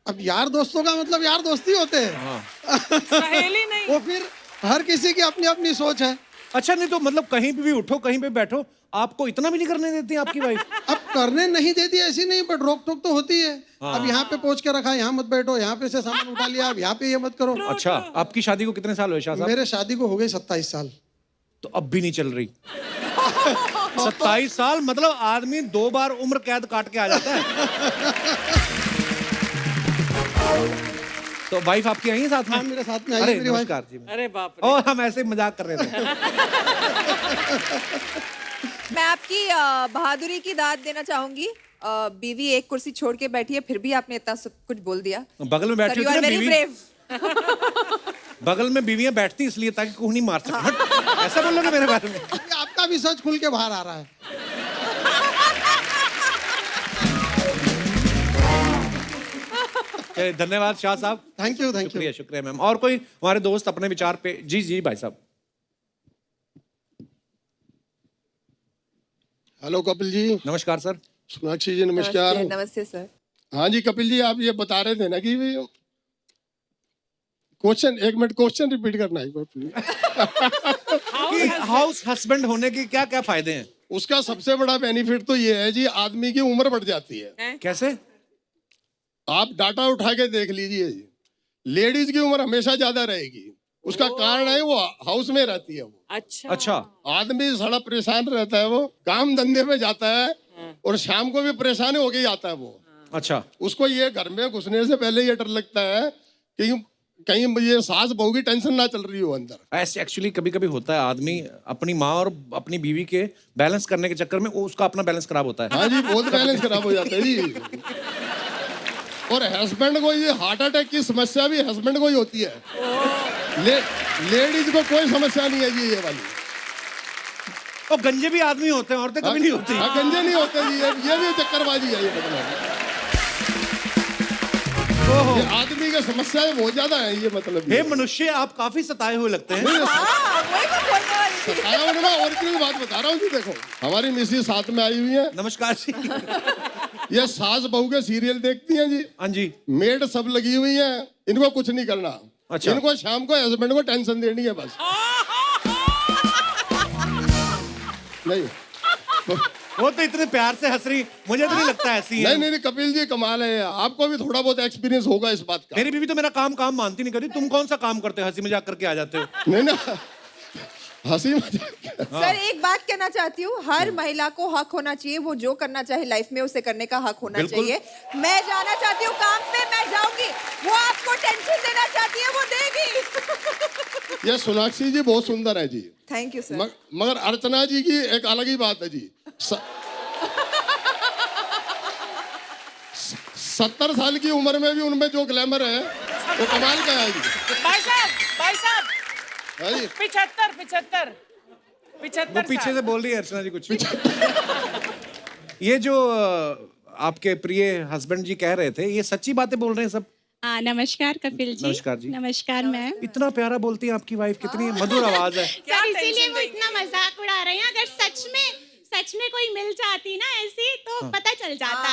अब यार दोस्तों का मतलब यार दोस्ती होते हैं। सहेली नहीं। वो फिर हर किसी की अपनी अपनी सोच है। अच्छा, नहीं तो मतलब कहीं पे भी उठो, कहीं पे बैठो, आपको इतना भी नहीं करने देती आपकी वाइफ? अब करने नहीं देती ऐसी नहीं, बट रोक टोक तो होती है। अब यहाँ पे पहुंच के रखा, यहाँ मत बैठो, यहाँ पे से सामान उठा लिया, अब यहाँ पे ये मत करो। अच्छा, आपकी शादी को कितने साल हुए शाह साहब? मेरे शादी को हो गई 27 साल। तो अब भी नहीं चल रही? 27 साल मतलब आदमी 2 बार उम्र कैद काट के आ जाता है। तो वाइफ आपकी आई है साथ में? हाँ, मेरे साथ में आई है अरे मेरी वाइफ। नमस्कार जी। अरे बाप रे। और हम ऐसे ही मजाक कर रहे थे। मैं आपकी बहादुरी की दाद देना चाहूंगी। बीवी एक कुर्सी छोड़ के बैठी है, फिर भी आपने इतना सब कुछ बोल दिया। बगल में बैठी यू होती आर है ना वेरी बीवी, ब्रेव। बगल में बीवियां बैठती इसलिए ताकि कोई नहीं मार सके। हट, ऐसा बोल रहे मेरे बारे में? आपका भी सच खुल के बाहर आ रहा है। चलिए, धन्यवाद शाह साहब। Thank you, thank you. शुक्रिया, शुक्रिया मैम। और कोई हमारे दोस्त अपने विचार पे? जी जी भाई साहब। हेलो कपिल जी। नमस्कार सर। सोनाक्षी जी नमस्कार। नमस्ते, नमस्ते सर। हाँ जी कपिल जी, आप ये बता रहे थे ना कि क्वेश्चन, एक मिनट क्वेश्चन रिपीट करना है एक बार प्लीज। कि हाउस हस्बैंड होने के क्या क्या फायदे हैं? उसका सबसे बड़ा बेनिफिट तो ये है जी, आदमी की उम्र बढ़ जाती है। कैसे? आप डाटा उठा के देख लीजिए जी, लेडीज की उम्र हमेशा ज्यादा रहेगी। उसका कारण है वो हाउस में रहती है वो। अच्छा अच्छा, आदमी सड़ा परेशान रहता है, वो काम धंधे में जाता है और शाम को भी परेशान होके ही आता है वो। अच्छा। उसको ये घर में घुसने से पहले ये डर लगता है कि कहीं ये सास बहू की टेंशन ना चल रही हो अंदर। ऐसे एक्चुअली कभी कभी होता है, आदमी अपनी माँ और अपनी बीवी के बैलेंस करने के चक्कर में उसका अपना बैलेंस खराब होता है। हाँ जी, बहुत बैलेंस खराब हो जाता है जी। और हस्बैंड को ये हार्ट अटैक की समस्या भी हस्बैंड को ही होती है। लेडीज को कोई समस्या नहीं है जी ये वाली। और गंजे भी आदमी होते हैं, औरतें कभी नहीं होती। हाँ, गंजे नहीं होते जी, ये भी चक्करबाजी है ये मतलब। ये आदमी की समस्याएं बहुत ज्यादा है ये मतलब। हे मनुष्य, आप काफी सताए हुए लगते हैं। हाँ, वही मैं बोलने वाली थी। सताया होने में ओरिजिनल बात बता रहा हूँ जी। देखो हमारी मिसेस साथ में आई हुई है। नमस्कार जी। ये सास बहू के सीरियल देखती हैं जी। हाँ जी। मेड सब लगी हुई है, इनको कुछ नहीं करना। अच्छा। इनको शाम को हस्बैंड को टेंशन देनी है बस। नहीं वो तो इतने प्यार से हंस रही, मुझे तो नहीं लगता ऐसी है। नहीं कपिल जी कमाल है, आपको भी थोड़ा बहुत एक्सपीरियंस होगा इस बात का। मेरी बीवी तो मेरा काम मानती नहीं करती। तुम कौन सा काम करते हो, हंसी मजाक करके आ जाते हो? नहीं ना, हंसी मजाक। सर एक बात कहना चाहती हूँ, हर महिला को हक होना चाहिए, वो जो करना चाहे लाइफ में उसे करने का हक होना बिल्कुल। चाहिए। मैं जाना चाहती हूँ काम पे, मैं जाऊंगी। वो आपको टेंशन देना चाहती है, वो देगी। ये सोनाक्षी जी बहुत सुंदर है जी। Thank you sir. मगर अर्चना जी की एक अलग ही बात है जी। 70 साल की उम्र में भी उनमें जो ग्लैमर है वो कमाल का है जी। भाई साहब है जी। 75 वो पीछे से बोल रही है अर्चना जी कुछ। ये जो आपके प्रिय हस्बैंड जी कह रहे थे, ये सच्ची बातें बोल रहे हैं सब? नमस्कार कपिल जी। नमस्कार जी। नमस्कार मैम। इतना प्यारा बोलती है आपकी वाइफ, कितनी मधुर आवाज है। सर इसीलिए वो इतना मजाक उड़ा रहे हैं। अगर सच में कोई मिल जाती ना ऐसी तो पता चल जाता।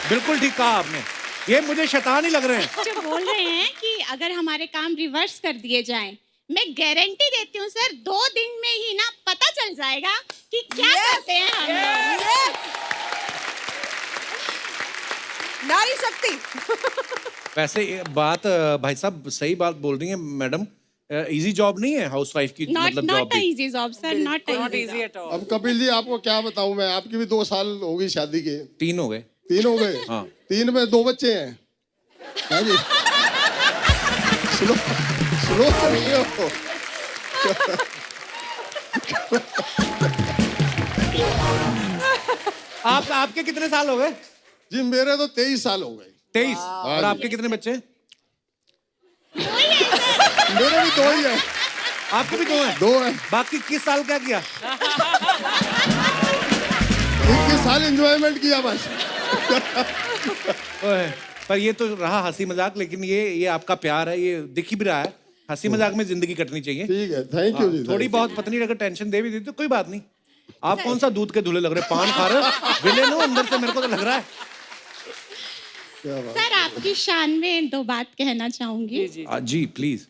बिल्कुल ठीक कहा आपने। ये मुझे शैतान ही लग रहे हैं। जो बोल रहे हैं कि अगर हमारे काम रिवर्स कर दिए जाएं, मैं गारंटी देती हूँ सर 2 दिन में ही ना पता चल जाएगा कि क्या करते हैं हम लोग। नारी शक्ति। वैसे ये बात भाई साहब सही बात बोल रही है मैडम। इजी जॉब नहीं है हाउसवाइफ की, मतलब जॉब नॉट भी। Easy job sir, not easy. अब कपिल जी आपको क्या बताऊं मैं, आपकी भी 2 साल हो गई शादी के। 3 हो गए। 3 हो गए। हाँ। 3 में 2 बच्चे हैं। हाँ जी। स्लो नहीं हो। आपके कितने साल हो गए? जी मेरे तो 23 साल हो गए। 23। और आपके कितने बच्चे? मेरे भी 2 ही है। आपके भी 2 हैं? 2 है। बाकी 21 साल क्या किया? 21 साल एंजॉयमेंट किया बस। ओए, पर ये तो रहा हंसी मजाक, लेकिन ये आपका प्यार है, ये दिख ही भी रहा है। हंसी मजाक में जिंदगी कटनी चाहिए। ठीक है, थैंक यू जी। थोड़ी बहुत पत्नी अगर टेंशन दे भी दी तो कोई बात नहीं। आप कौन सा दूध के धुले लग रहे, पान खा रहे हो? विलेन हो अंदर से, मेरे को तो लग रहा है। सर आपकी शान में 2 बात कहना चाहूंगी। जी प्लीज।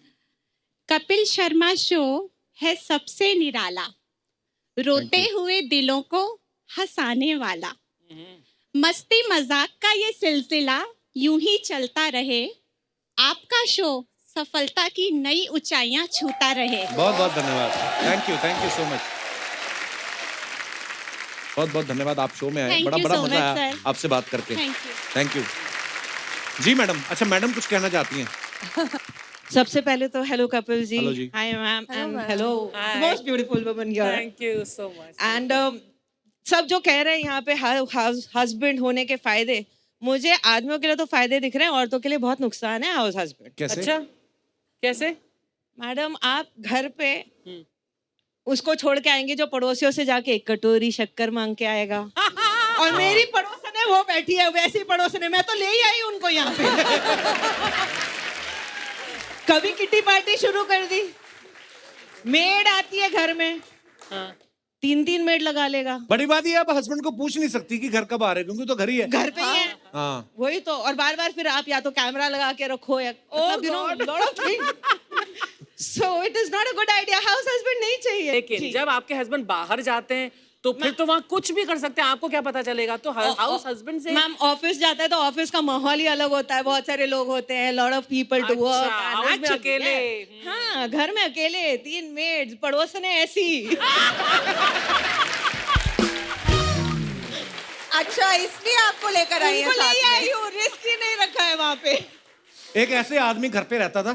कपिल शर्मा शो है सबसे निराला, रोते हुए दिलों को हंसाने वाला। मस्ती मजाक का ये सिलसिला यूं ही चलता रहे, आपका शो सफलता की नई ऊंचाइयां छूता रहे। बहुत बहुत धन्यवाद, थैंक यू सो मच, बहुत बहुत धन्यवाद। आप शो में आए, Thank बड़ा you बड़ा so मजा much, आया sir. आपसे बात करके। Thank you. जी मैडम, अच्छा मैडम कुछ कहना चाहती हैं? सबसे पहले तो हेलो कपिल जी, Hello जी। Hi ma'am and ma'am. Hello most beautiful woman here. Thank you so much. And सब जो कह रहे हैं यहाँ पे हस्बैंड होने के फायदे, मुझे आदमियों के लिए तो फायदे दिख रहे हैं, औरतों के लिए बहुत नुकसान है हाउस हस्बैंड। कैसे? अच्छा, कैसे? मैडम आप घर पे उसको छोड़ के आएंगे जो पड़ोसियों से जाके एक कटोरी शक्कर मांग के आएगा, और मेरी पड़ोसन है वो बैठी है वैसी पड़ोसन है, मैं तो ले ही आई उनको यहाँ पे। कभी किटी पार्टी शुरू कर दी, मेड आती है घर में, 3-3 मेड लगा लेगा, बड़ी बात ये आप हस्बैंड को पूछ नहीं सकती कि घर कब आ रहे, क्योंकि तो घर ही है। घर पे ही है। हाँ, वही तो, और बार बार फिर आप या तो कैमरा लगा के रखो या मतलब you know lot of things, so it is not a good idea. House husband नहीं चाहिए। लेकिन जब आपके हस्बैंड बाहर जाते हैं तो फिर तो वहाँ कुछ भी कर सकते हैं, आपको क्या पता चलेगा? तो हाउस हस्बैंड से मैम ऑफिस जाता है तो ऑफिस का माहौल ही अलग होता है, बहुत सारे लोग होते हैं, लॉट ऑफ पीपल टू अच्छा, हाउस में वर्क। अकेले। हाँ, घर में अकेले 3 मेड्स, पड़ोसन है ऐसी। अच्छा, इसलिए आपको लेकर आई है उनको ले साथ में। आई हूँ, रिस्क ही नहीं रखा है वहाँ पे। एक ऐसे आदमी घर पे रहता था,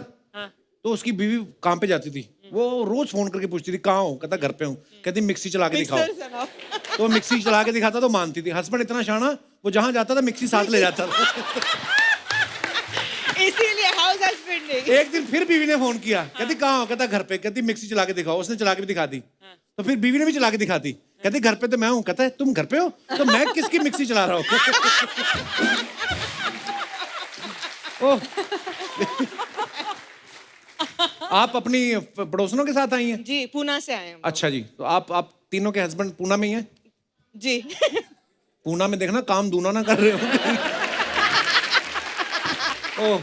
तो उसकी बीवी काम पे जाती थी, वो रोज फोन करके पूछती थी कहाँ हो, कहता घर पे हूँ, कहती मिक्सी चला के दिखाओ, मिक्सर चलाओ। तो मिक्सी चला के दिखाता तो मानती थी। हस्बैंड इतना शाना, वो जहाँ जाता था मिक्सी साथ ले जाता था। इसीलिए हाउस हस्बैंड नहीं। एक दिन फिर बीवी ने फोन किया, कहती कहाँ हो, कहता घर पे, कहती मिक्सी चला के दिखाओ, उसने चला के भी दिखा दी, तो फिर बीवी ने भी चला के दिखा दी, कहती घर पे तो मैं हूँ, कहता है तुम घर पे हो तो मैं किसकी मिक्सी चला रहा हूँ। ओह, आप अपनी पड़ोसनों के साथ आई हैं? जी, पूना से आए हैं। अच्छा जी, तो आप तीनों के हस्बैंड पूना में ही हैं? जी। पूना में देखना काम दूना ना कर रहे हो। ओह,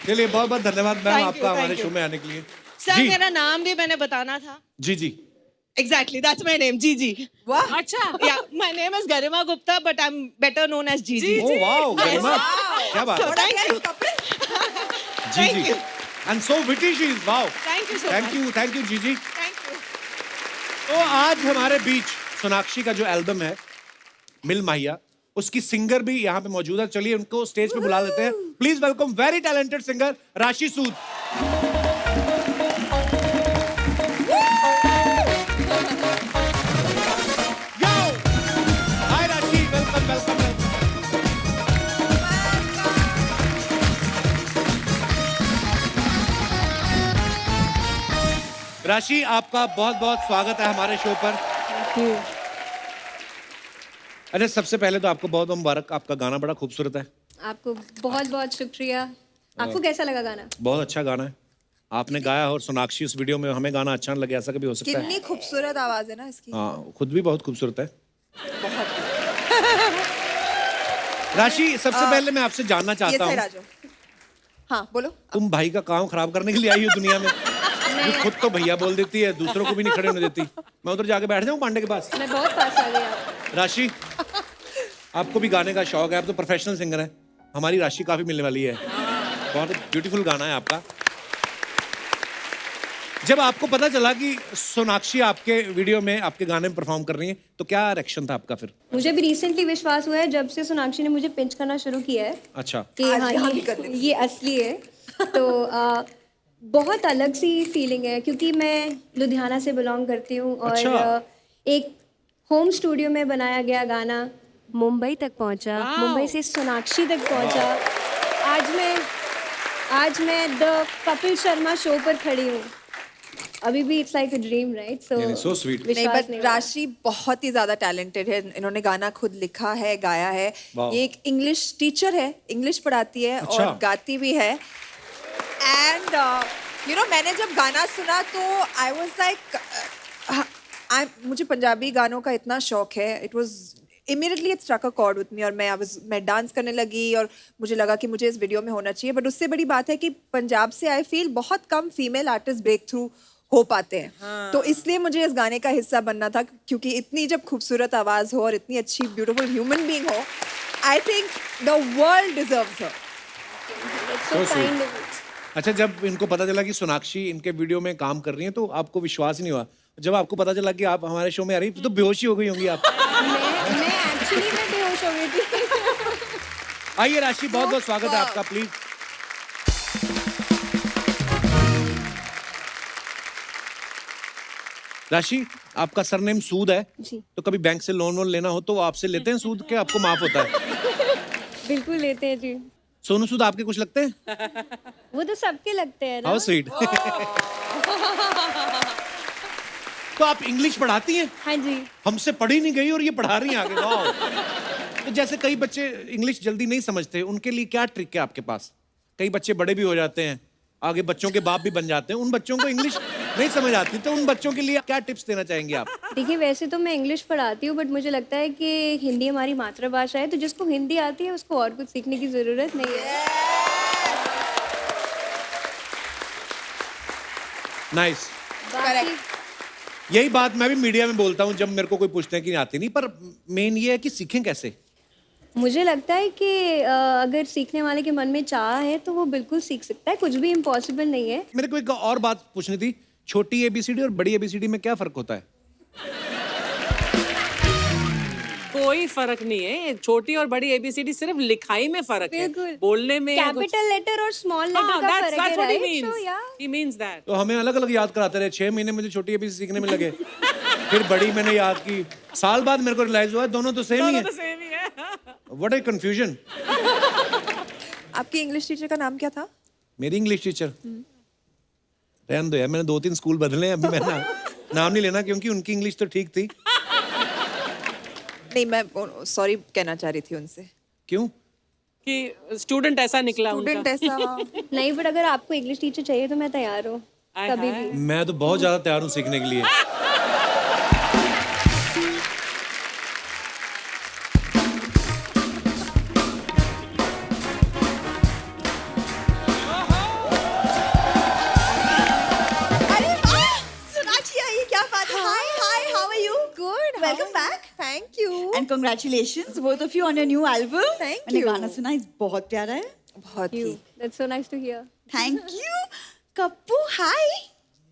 चलिए बहुत बहुत धन्यवाद मैम Thank you, आपका हमारे thank you. शो में आने के लिए। सर जी मेरा नाम भी मैंने बताना था। जी Exactly, that's my name, Gigi. वाह, अच्छा, Yeah, my name is Garima Gupta, but I'm better known as Gigi. Oh wow, Garima, क्या बात है। थोड़ा guess, कपिल। जी Thank जी, you. And so witty she is, wow, Thank you so much. Thank you जी जी। Thank you. तो आज हमारे बीच सोनाक्षी का जो एल्बम है मिल माहिया, उसकी सिंगर भी यहाँ पे मौजूद है। चलिए उनको स्टेज पे बुला लेते हैं। Please welcome very talented singer राशि सूद। Yo! Hi राशि, वेलकम। राशि, आपका बहुत बहुत स्वागत है हमारे शो पर। अरे सबसे पहले तो आपको बहुत मुबारक, आपका गाना बड़ा खूबसूरत है। आपको बहुत बहुत शुक्रिया। आपको कैसा लगा गाना? बहुत अच्छा गाना है आपने गाया, और सोनाक्षी उस वीडियो में हमें गाना अच्छा न लगे, ऐसा कभी हो सकता है? कितनी खूबसूरत आवाज है ना इसकी। हाँ, खुद भी बहुत खूबसूरत है। राशि, सबसे पहले मैं आपसे जानना ये चाहता सही हूँ, राजू। हाँ बोलो। तुम भाई का काम खराब करने के लिए आई हो दुनिया में? जो खुद तो भैया बोल देती है, दूसरों को भी नहीं खड़े होने देती। मैं उधर जाके बैठ जाऊँ पांडे के पास? मैं बहुत पास आ गई आपको। राशि, आपको भी गाने का शौक है, आप तो प्रोफेशनल सिंगर हैं। हमारी राशि काफी मिलने वाली है, बहुत ब्यूटीफुल गाना है आपका। जब आपको पता चला कि सोनाक्षी आपके वीडियो में आपके गाने में परफॉर्म कर रही है, तो क्या रिएक्शन था आपका फिर? मुझे भी रिसेंटली विश्वास हुआ है जब से सोनाक्षी ने मुझे पिंच करना शुरू किया है अच्छा, कि आज हाँ यहाँ भी कर लेती ये असली है। तो बहुत अलग सी फीलिंग है, क्योंकि मैं लुधियाना से बिलोंग करती हूँ और अच्छा। एक होम स्टूडियो में बनाया गया गाना मुंबई तक पहुँचा, मुंबई से सोनाक्षी तक पहुँचा। आज मैं द कपिल शर्मा शो पर खड़ी हूँ। अभी भी it's like a dream, right? So sweet. नहीं, बट राशि बहुत ही ज्यादा टैलेंटेड है। इन्होंने गाना खुद लिखा है, गाया है। Wow. ये एक इंग्लिश टीचर है, इंग्लिश पढ़ाती है अच्छा। और गाती भी है। एंड यू नो, मैंने जब गाना सुना तो आई वाज लाइक, मुझे पंजाबी गानों का इतना शौक है। It was immediately it struck a chord with me और मैं डांस करने लगी और मुझे लगा कि मुझे इस वीडियो में होना चाहिए. बट उससे बड़ी बात है कि पंजाब से आई फील बहुत कम फीमेल आर्टिस्ट ब्रेक थ्रू हो पाते हैं. तो इसलिए मुझे इस गाने का हिस्सा बनना था, क्योंकि इतनी जब खूबसूरत आवाज हो और इतनी अच्छी ब्यूटीफुल ह्यूमन बीइंग हो, I think the world deserves her. So kind of it. अच्छा, जब इनको पता चला कि सोनाक्षी इनके वीडियो में काम कर रही हैं तो आपको विश्वास ही नहीं हुआ. जब आपको पता चला कि आप हमारे शो में आ रही तो बेहोश ही हो गई होंगी आप. मैं एक्चुअली मैं बेहोश हो गई थी. आइए राशि, बहुत बहुत स्वागत है आपका. प्लीज. राशि, आपका सरनेम सूद है जी. तो कभी बैंक से लोन वोन लेना हो तो वो आपसे लेते हैं सूद के आपको माफ होता है? बिल्कुल लेते हैं जी. सोनू सूद आपके कुछ लगते हैं? वो तो सबके लगते हैं ना. How sweet. तो आप इंग्लिश पढ़ाती हैं? हाँ जी. हमसे पढ़ी नहीं गई और ये पढ़ा रही हैं आगे. वाह. तो जैसे कई बच्चे इंग्लिश जल्दी नहीं समझते, उनके लिए क्या ट्रिक है आपके पास? कई बच्चे बड़े भी हो जाते हैं, आगे बच्चों के बाप भी बन जाते हैं, उन बच्चों को इंग्लिश नहीं समझ आती, तो उन बच्चों के लिए क्या टिप्स देना चाहेंगे आप? देखिए, वैसे तो मैं इंग्लिश पढ़ाती हूँ, बट मुझे लगता है कि हिंदी हमारी मातृभाषा है, तो जिसको हिंदी आती है उसको और कुछ सीखने की जरूरत नहीं है. नाइस. बाकी यही बात मैं भी मीडिया में बोलता हूँ जब मेरे को कोई पूछते हैं कि आती नहीं, पर मेन ये है कि सीखें कैसे. मुझे लगता है कि अगर सीखने वाले के मन में चाह है तो वो बिल्कुल सीख सकता है. कुछ भी इम्पॉसिबल नहीं है. मेरे को एक और बात पूछनी थी, छोटी एबीसीडी और बड़ी एबीसीडी में क्या फर्क होता है? कोई फर्क नहीं है. छोटी और बड़ी एबीसीडी सिर्फ लिखाई में फर्क है, बिल्कुल. बोलने में कैपिटल लेटर और स्मॉल लेटर का फर्क है, राइट? सो या he means that. तो हमें अलग अलग याद कराते रहे. 6 महीने मुझे छोटी एबीसीडी सीखने में लगे, फिर बड़ी मैंने याद की. साल बाद मेरे को रियलाइज हुआ दोनों तो सेम ही है. सेम ही है. What a confusion. आपकी इंग्लिश टीचर का नाम क्या था? मेरी इंग्लिश टीचर, रहने दो यार, मैंने 2-3 स्कूल बदले हैं, अभी मैं नाम नहीं लेना क्योंकि उनकी इंग्लिश तो ठीक थी. नहीं, मैं सॉरी कहना चाह रही थी उनसे. क्यों? कि स्टूडेंट ऐसा निकला स्टूडेंट उनका. ऐसा. नहीं, बट अगर आपको इंग्लिश टीचर चाहिए तो मैं तैयार हूँ कभी भी. मैं तो बहुत ज्यादा तैयार हूँ सीखने के लिए. अरे वाह, सोनाक्षी आई, क्या बात है. Hi hi, how are you? Good. Welcome back. Thank you. And congratulations both of you on your new album. Thank मैंने you. गाना सुना, इस बहुत प्यारा है. बहुत ही. That's so nice to hear. Thank you. Kappu हाय.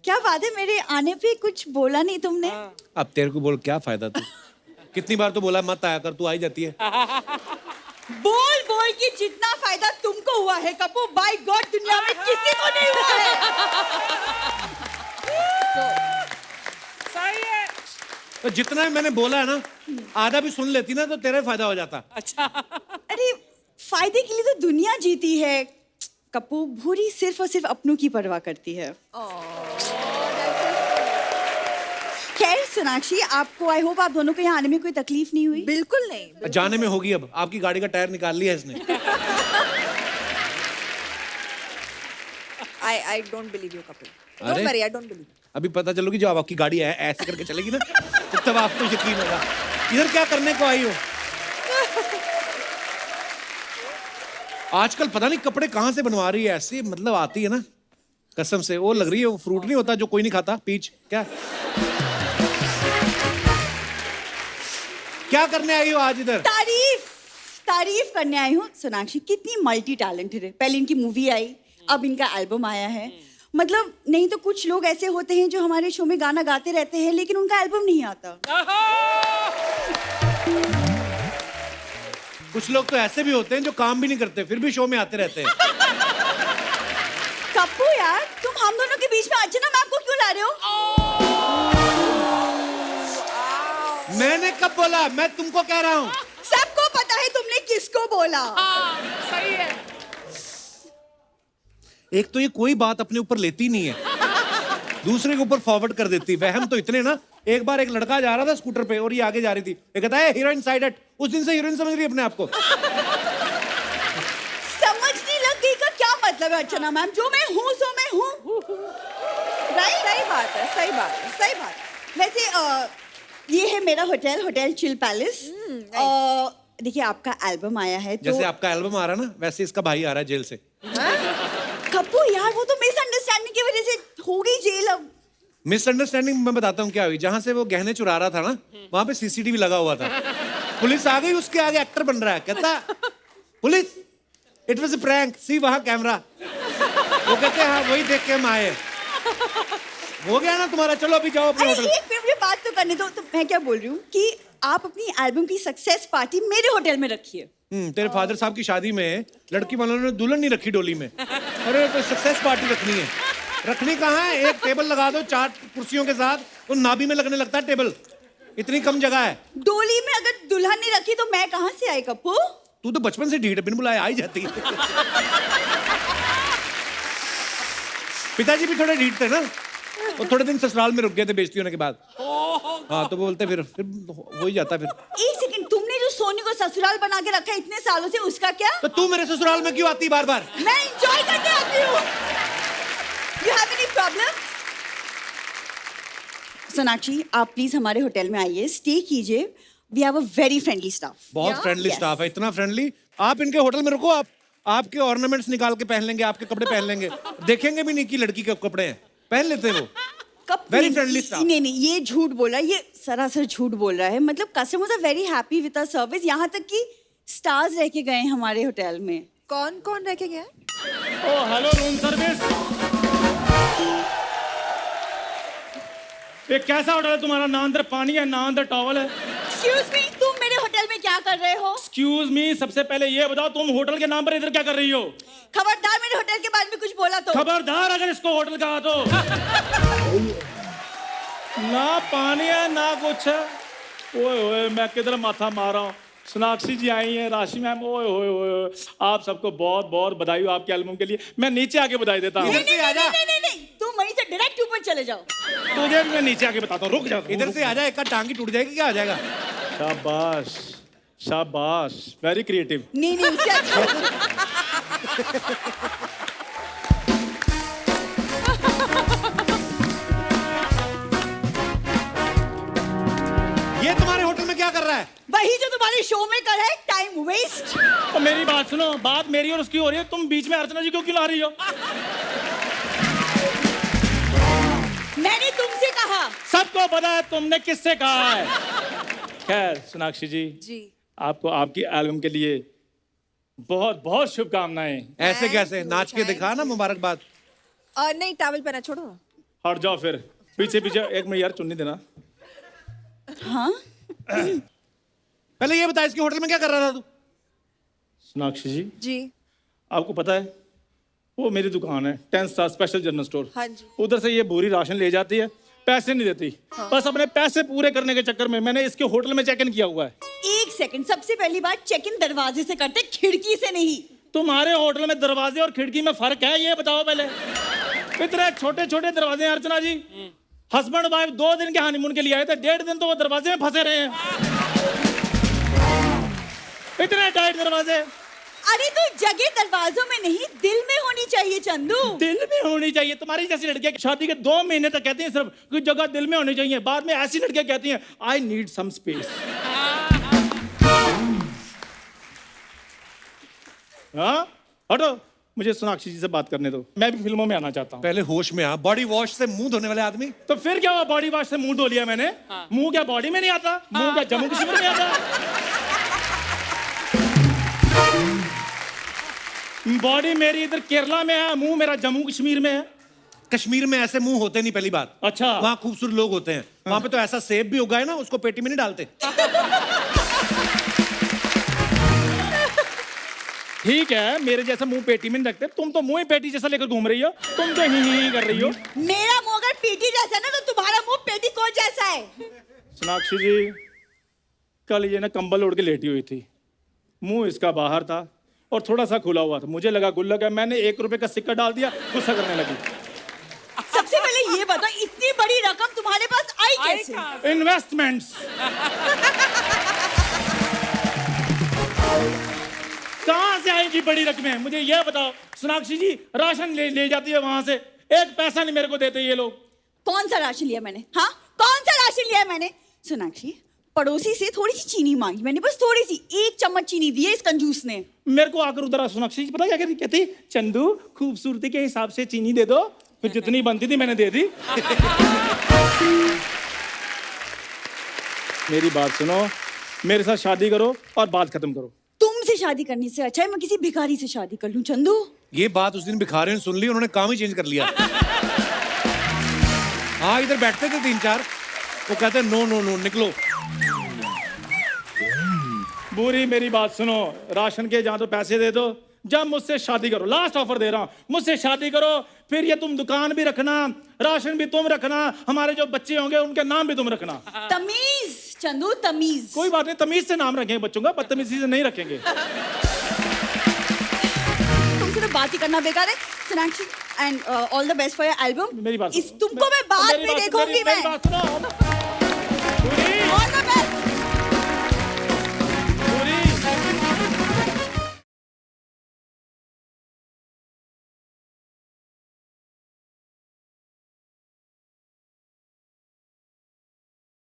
क्या बात है, मेरे आने पे कुछ बोला नहीं तुमने? अब तेरे को बोल क्या फायदा तू. कितनी बार तो बोला मत आया कर, तू आई जाती है. बोल बोल कि जितना फायदा तुमको हुआ है कप्पू, बाय गॉड दुनिया में किसी को नहीं हुआ है. सही है. तो जितना भी मैंने बोला है ना, आधा भी सुन लेती ना तो तेरा फायदा हो जाता. अच्छा. अरे फायदे के लिए तो दुनिया जीती है कप्पू. भूरी सिर्फ और सिर्फ अपनों की परवाह करती है. खैर सोनाक्षी, आपको आई होप आप दोनों को यहाँ आने में कोई तकलीफ नहीं हुई. बिल्कुल नहीं. जाने में होगी. अब आपकी गाड़ी का टायर निकाल लिया इसने. I don't believe you, couple. अरे? Don't worry, I don't believe. अभी पता चलोगी जब आपकी गाड़ी ऐसे करके चलेगी ना, तो तब आपको यकीन होगा. इधर क्या करने को आई हो? आजकल पता नहीं कपड़े कहाँ से बनवा रही है ऐसे, मतलब आती है ना कसम से. वो लग रही है वो फ्रूट नहीं होता जो कोई नहीं खाता, पीच. क्या करने आई हो आज इधर? तारीफ करने आई हूँ. सोनाक्षी कितनी मल्टी टैलेंटेड है. पहले इनकी मूवी आई, अब इनका एल्बम आया है. मतलब नहीं तो कुछ लोग ऐसे होते हैं जो हमारे शो में गाना गाते रहते हैं लेकिन उनका एल्बम नहीं आता. कुछ लोग तो ऐसे भी होते हैं जो काम भी नहीं करते फिर भी शो में आते रहते हैं. कप्पू यार, तुम हम दोनों के बीच में अचानक मैम को क्यों ला रहे हो? मैंने कब बोला? मैं तुमको कह रहा हूँ. सबको पता है तुमने किसको बोला. सही है. एक तो ये कोई बात अपने ऊपर लेती नहीं है, दूसरे के ऊपर फॉरवर्ड कर देती. वहम तो इतने ना. एक बार एक लड़का जा रहा था स्कूटर पे और ये आगे जा रही थी. ये कहता है हीरोइन साइड हट. उस दिन से हीरोइन समझ रही है अपने आप को. समझने लग गई का क्या मतलब है अर्चना मैम? जो मैं हूँ सो मैं हूँ. राइट. सही बात है, सही बात है, सही बात है. वैसे ये है मेरा होटल, होटल चिल पैलेस। और देखिए आपका एल्बम आया है तो जैसे आपका एल्बम आ रहा है ना, वैसे इसका भाई आ रहा है जेल से। कप्पू यार, वो तो मिसअंडरस्टैंडिंग की वजह से हो गई जेल। अब मिसअंडरस्टैंडिंग मैं बताता हूँ क्या हुई। जहां से वो गहने चुरा रहा था ना, वहां पे सीसीटीवी लगा हुआ था। पुलिस आ गई, उसके आगे एक्टर बन रहा है, कहता police it was a prank, see वहां कैमरा। वो कहते हैं हाँ वही देख के हम आए। हो गया ना तुम्हारा, चलो अभी जाओ अपने अरे होटल। एक मिनट मुझे बात तो करने दो। तो मैं क्या बोल रही हूँ कि आप अपनी एल्बम की सक्सेस पार्टी मेरे होटल में रखिए। तेरे फादर साहब की शादी में लड़की वालों ने दुल्हन नहीं रखी डोली में। अरे तो सक्सेस पार्टी रखनी है। रखनी कहाँ है, एक टेबल लगा दो 4 कुर्सियों के साथ, तो नाभि में लगने लगता है टेबल, इतनी कम जगह है। डोली में अगर दुल्हन नहीं रखी तो मैं कहाँ से आई कप्पू? तू तो बचपन से ढीठ है, बिन बुलाए आ ही जाती है। पिताजी भी थोड़े ढीठ थे ना, वो थोड़े दिन ससुराल में रुक गए थे बेइज्जती होने के बाद। हाँ तो बोलते फिर हो ही जाता फिर। एक सेकंड, तुमने जो सोनी को ससुराल बना के रखा है इतने सालों से, उसका क्या? तो तू मेरे ससुराल में क्यों आती बार बार? मैं एंजॉय करके आती हूँ। You have any problems? Sonakshi, आप प्लीज हमारे होटल में आइए, स्टे कीजिए। We have a very friendly staff. बहुत फ्रेंडली Yes. स्टाफ है, इतना फ्रेंडली। आप इनके होटल में रुको, आप आपके ऑर्नामेंट्स निकाल के पहन लेंगे, आपके कपड़े पहन लेंगे, देखेंगे भी नहीं कि लड़की के कपड़े हैं, पहन लेते हैं वो। Very friendly staff. नहीं नहीं, ये झूठ बोल रहा है, ये सरासर झूठ बोल रहा है। मतलब customers are very happy with our service. यहाँ तक कि स्टार्स रह के गए हैं हमारे होटल में। कौन कौन रह के गया? ओ हेलो रूम सर्विस। ये कैसा होटल है तुम्हारा? ना अंदर पानी है ना अंदर टॉवल है। एक्सक्यूज मी, तुम मेरे होटल में क्या कर रहे हो? एक्सक्यूज मी, सबसे पहले ये बताओ तुम होटल के नाम पर इधर क्या कर रही हो? खबरदार मेरे होटल के बारे में कुछ बोला तो। खबरदार अगर इसको होटल कहा तो। ना पानी है ना कुछ है। ओए ओए मैं किधर माथा मार रहा हूँ। सोनाक्षी जी आई हैं, राशि मैम, ओए ओए ओए, आप सबको बहुत बहुत बधाई हो आपके एल्बम के लिए। मैं नीचे आके बधाई देता हूँ। नहीं नहीं नहीं नहीं नहीं नहीं, तुम वहीं से डायरेक्ट ऊपर चले जाओ। तुझे भी मैं नीचे आके बताता हूँ, रुक जा। इधर से आजा, एक टांगी टूट जाएगी, क्या आ जाएगा? शाबाश शाबाश, वेरी क्रिएटिव। नहीं नहीं, उससे अच्छा ये तुम्हारे होटल में क्या कर रहा है? वही जो तुम्हारे शो में कर रहा है, टाइम वेस्ट। तो मेरी बात सुनो, बात मेरी और उसकी हो रही है, तुम बीच में अर्चना जी को क्यों ला रही हो? मैंने तुमसे कहा। सबको पता है तुमने किससे कहा है। खैर सोनाक्षी जी, आपको आपकी एल्बम के लिए बहुत बहुत शुभकामनाएं। ऐसे कैसे? नाच के दिखा ना, मुबारकबाद। नहीं, टॉवल पहना, छोड़ो ना। हट जाओ फिर, पीछे पीछे। एक मिनट यार, चुन्नी देना। हाँ पहले ये बता, इसके होटल में क्या कर रहा था तू? सोनाक्षी जी, जी आपको पता है वो मेरी दुकान है 10 स्टार स्पेशल जनरल स्टोर। हाँ जी। उधर से ये बोरी राशन ले जाती है, पैसे नहीं देती। बस अपने पैसे पूरे करने के चक्कर में मैंने इसके होटल में चेक इन किया हुआ है। एक सेकंड, सबसे पहली बात, चेक इन दरवाजे से करते, खिड़की से नहीं। तुम्हारे होटल में दरवाजे और खिड़की में फर्क है, ये बताओ पहले। इतने छोटे छोटे दरवाजे हैं अर्चना जी। हस्बैंड वाइफ 2 दिन के हनीमून के लिए आए थे, 1.5 दिन तो वो दरवाजे में फंसे रहे हैं। इतने टाइट दरवाजे। अरे तो जगह दरवाजों में नहीं, दिल में होनी चाहिए चंदू। दिल में होनी चाहिए। तुम्हारी जैसी लड़कियां शादी के 2 महीने तक कहती हैं सिर्फ कि जगह दिल में होनी चाहिए, बाद में ऐसी लड़कियां कहती हैं आई नीड सम स्पेस। हाँ हटो, मुझे सोनाक्षी जी से बात करने दो, मैं भी फिल्मों में आना चाहता हूँ। पहले होश में आ। बॉडी वॉश से मुंह धोने वाले आदमी। तो फिर क्या हुआ, बॉडी वॉश से मुंह धो लिया मैंने। मुंह क्या बॉडी में नहीं आता? मुंह क्या जम्मू कश्मीर में आता? बॉडी मेरी इधर केरला में है, मुंह मेरा जम्मू कश्मीर में है। कश्मीर में ऐसे मुंह होते नहीं, पहली बात। अच्छा, वहाँ खूबसूरत लोग होते हैं। वहाँ पे तो ऐसा सेब भी उगा है ना, उसको पेटी में नहीं डालते। ठीक है, मेरे जैसा मुंह पेटी में नहीं रखते। तुम तो मुंह ही पेटी जैसा लेकर घूम रही हो। तुम तो ही कर रही हो। मेरा मुंह अगर पेटी जैसा है ना, तो तुम्हारा मुंह पेटीकोट जैसा है। सोनाक्षी जी, कल ये ना कंबल ओढ़ के लेटी हुई थी, मुंह इसका बाहर था और थोड़ा सा खुला हुआ था। मुझे लगा गुल्लक है, मैंने 1 रुपए का सिक्का डाल दिया, गुस्सा करने लगी। सबसे पहले ये बताओ, इतनी बड़ी रकम तुम्हारे पास आई कैसे? इन्वेस्टमेंट्स। कहाँ से आएगी बड़ी रकमें, मुझे ये बताओ। सोनाक्षी जी, राशन ले जाती है वहां से, 1 पैसा नहीं मेरे को देते ये लोग। कौन सा राशन लिया मैंने? हाँ, कौन सा राशन लिया मैंने? सोनाक्षी, पड़ोसी से थोड़ी सी चीनी मांगी मैंने, बस थोड़ी सी, 1 चम्मच चीनी दी है इस कंजूस ने। मेरे को आकर उधर सोनाक्षी जी पता क्या कहती, चंदू खूबसूरती के हिसाब से चीनी दे दो, फिर जितनी बनती थी मैंने दे दी। मेरी बात सुनो, मेरे साथ शादी करो और बात खत्म करो। तुमसे शादी करने से अच्छा है मैं किसी भिखारी से शादी कर लूं चंदू। ये बात उस दिन भिखारी ने सुन ली, उन्होंने काम ही चेंज कर लिया। हाँ, इधर बैठते थे 3-4, वो कहते नो नो नो निकलो। बुरी मेरी बात सुनो, राशन के जहाँ तो पैसे दे दो, जब मुझसे शादी करो, लास्ट ऑफर दे रहा हूँ, मुझसे शादी करो, फिर ये तुम दुकान भी रखना, राशन भी तुम रखना, हमारे जो बच्चे होंगे उनके नाम भी तुम रखना। तमीज चंदू, तमीज। कोई बात नहीं, तमीज से नाम रखेंगे बच्चों का, बदतमीजी से नहीं रखेंगे। तुमसे तो बात ही करना बेकार है Sonakshi, and all the best for your album. मेरी बात तुमको मैं बाद में देखूंगी। मेरी बात सुनो।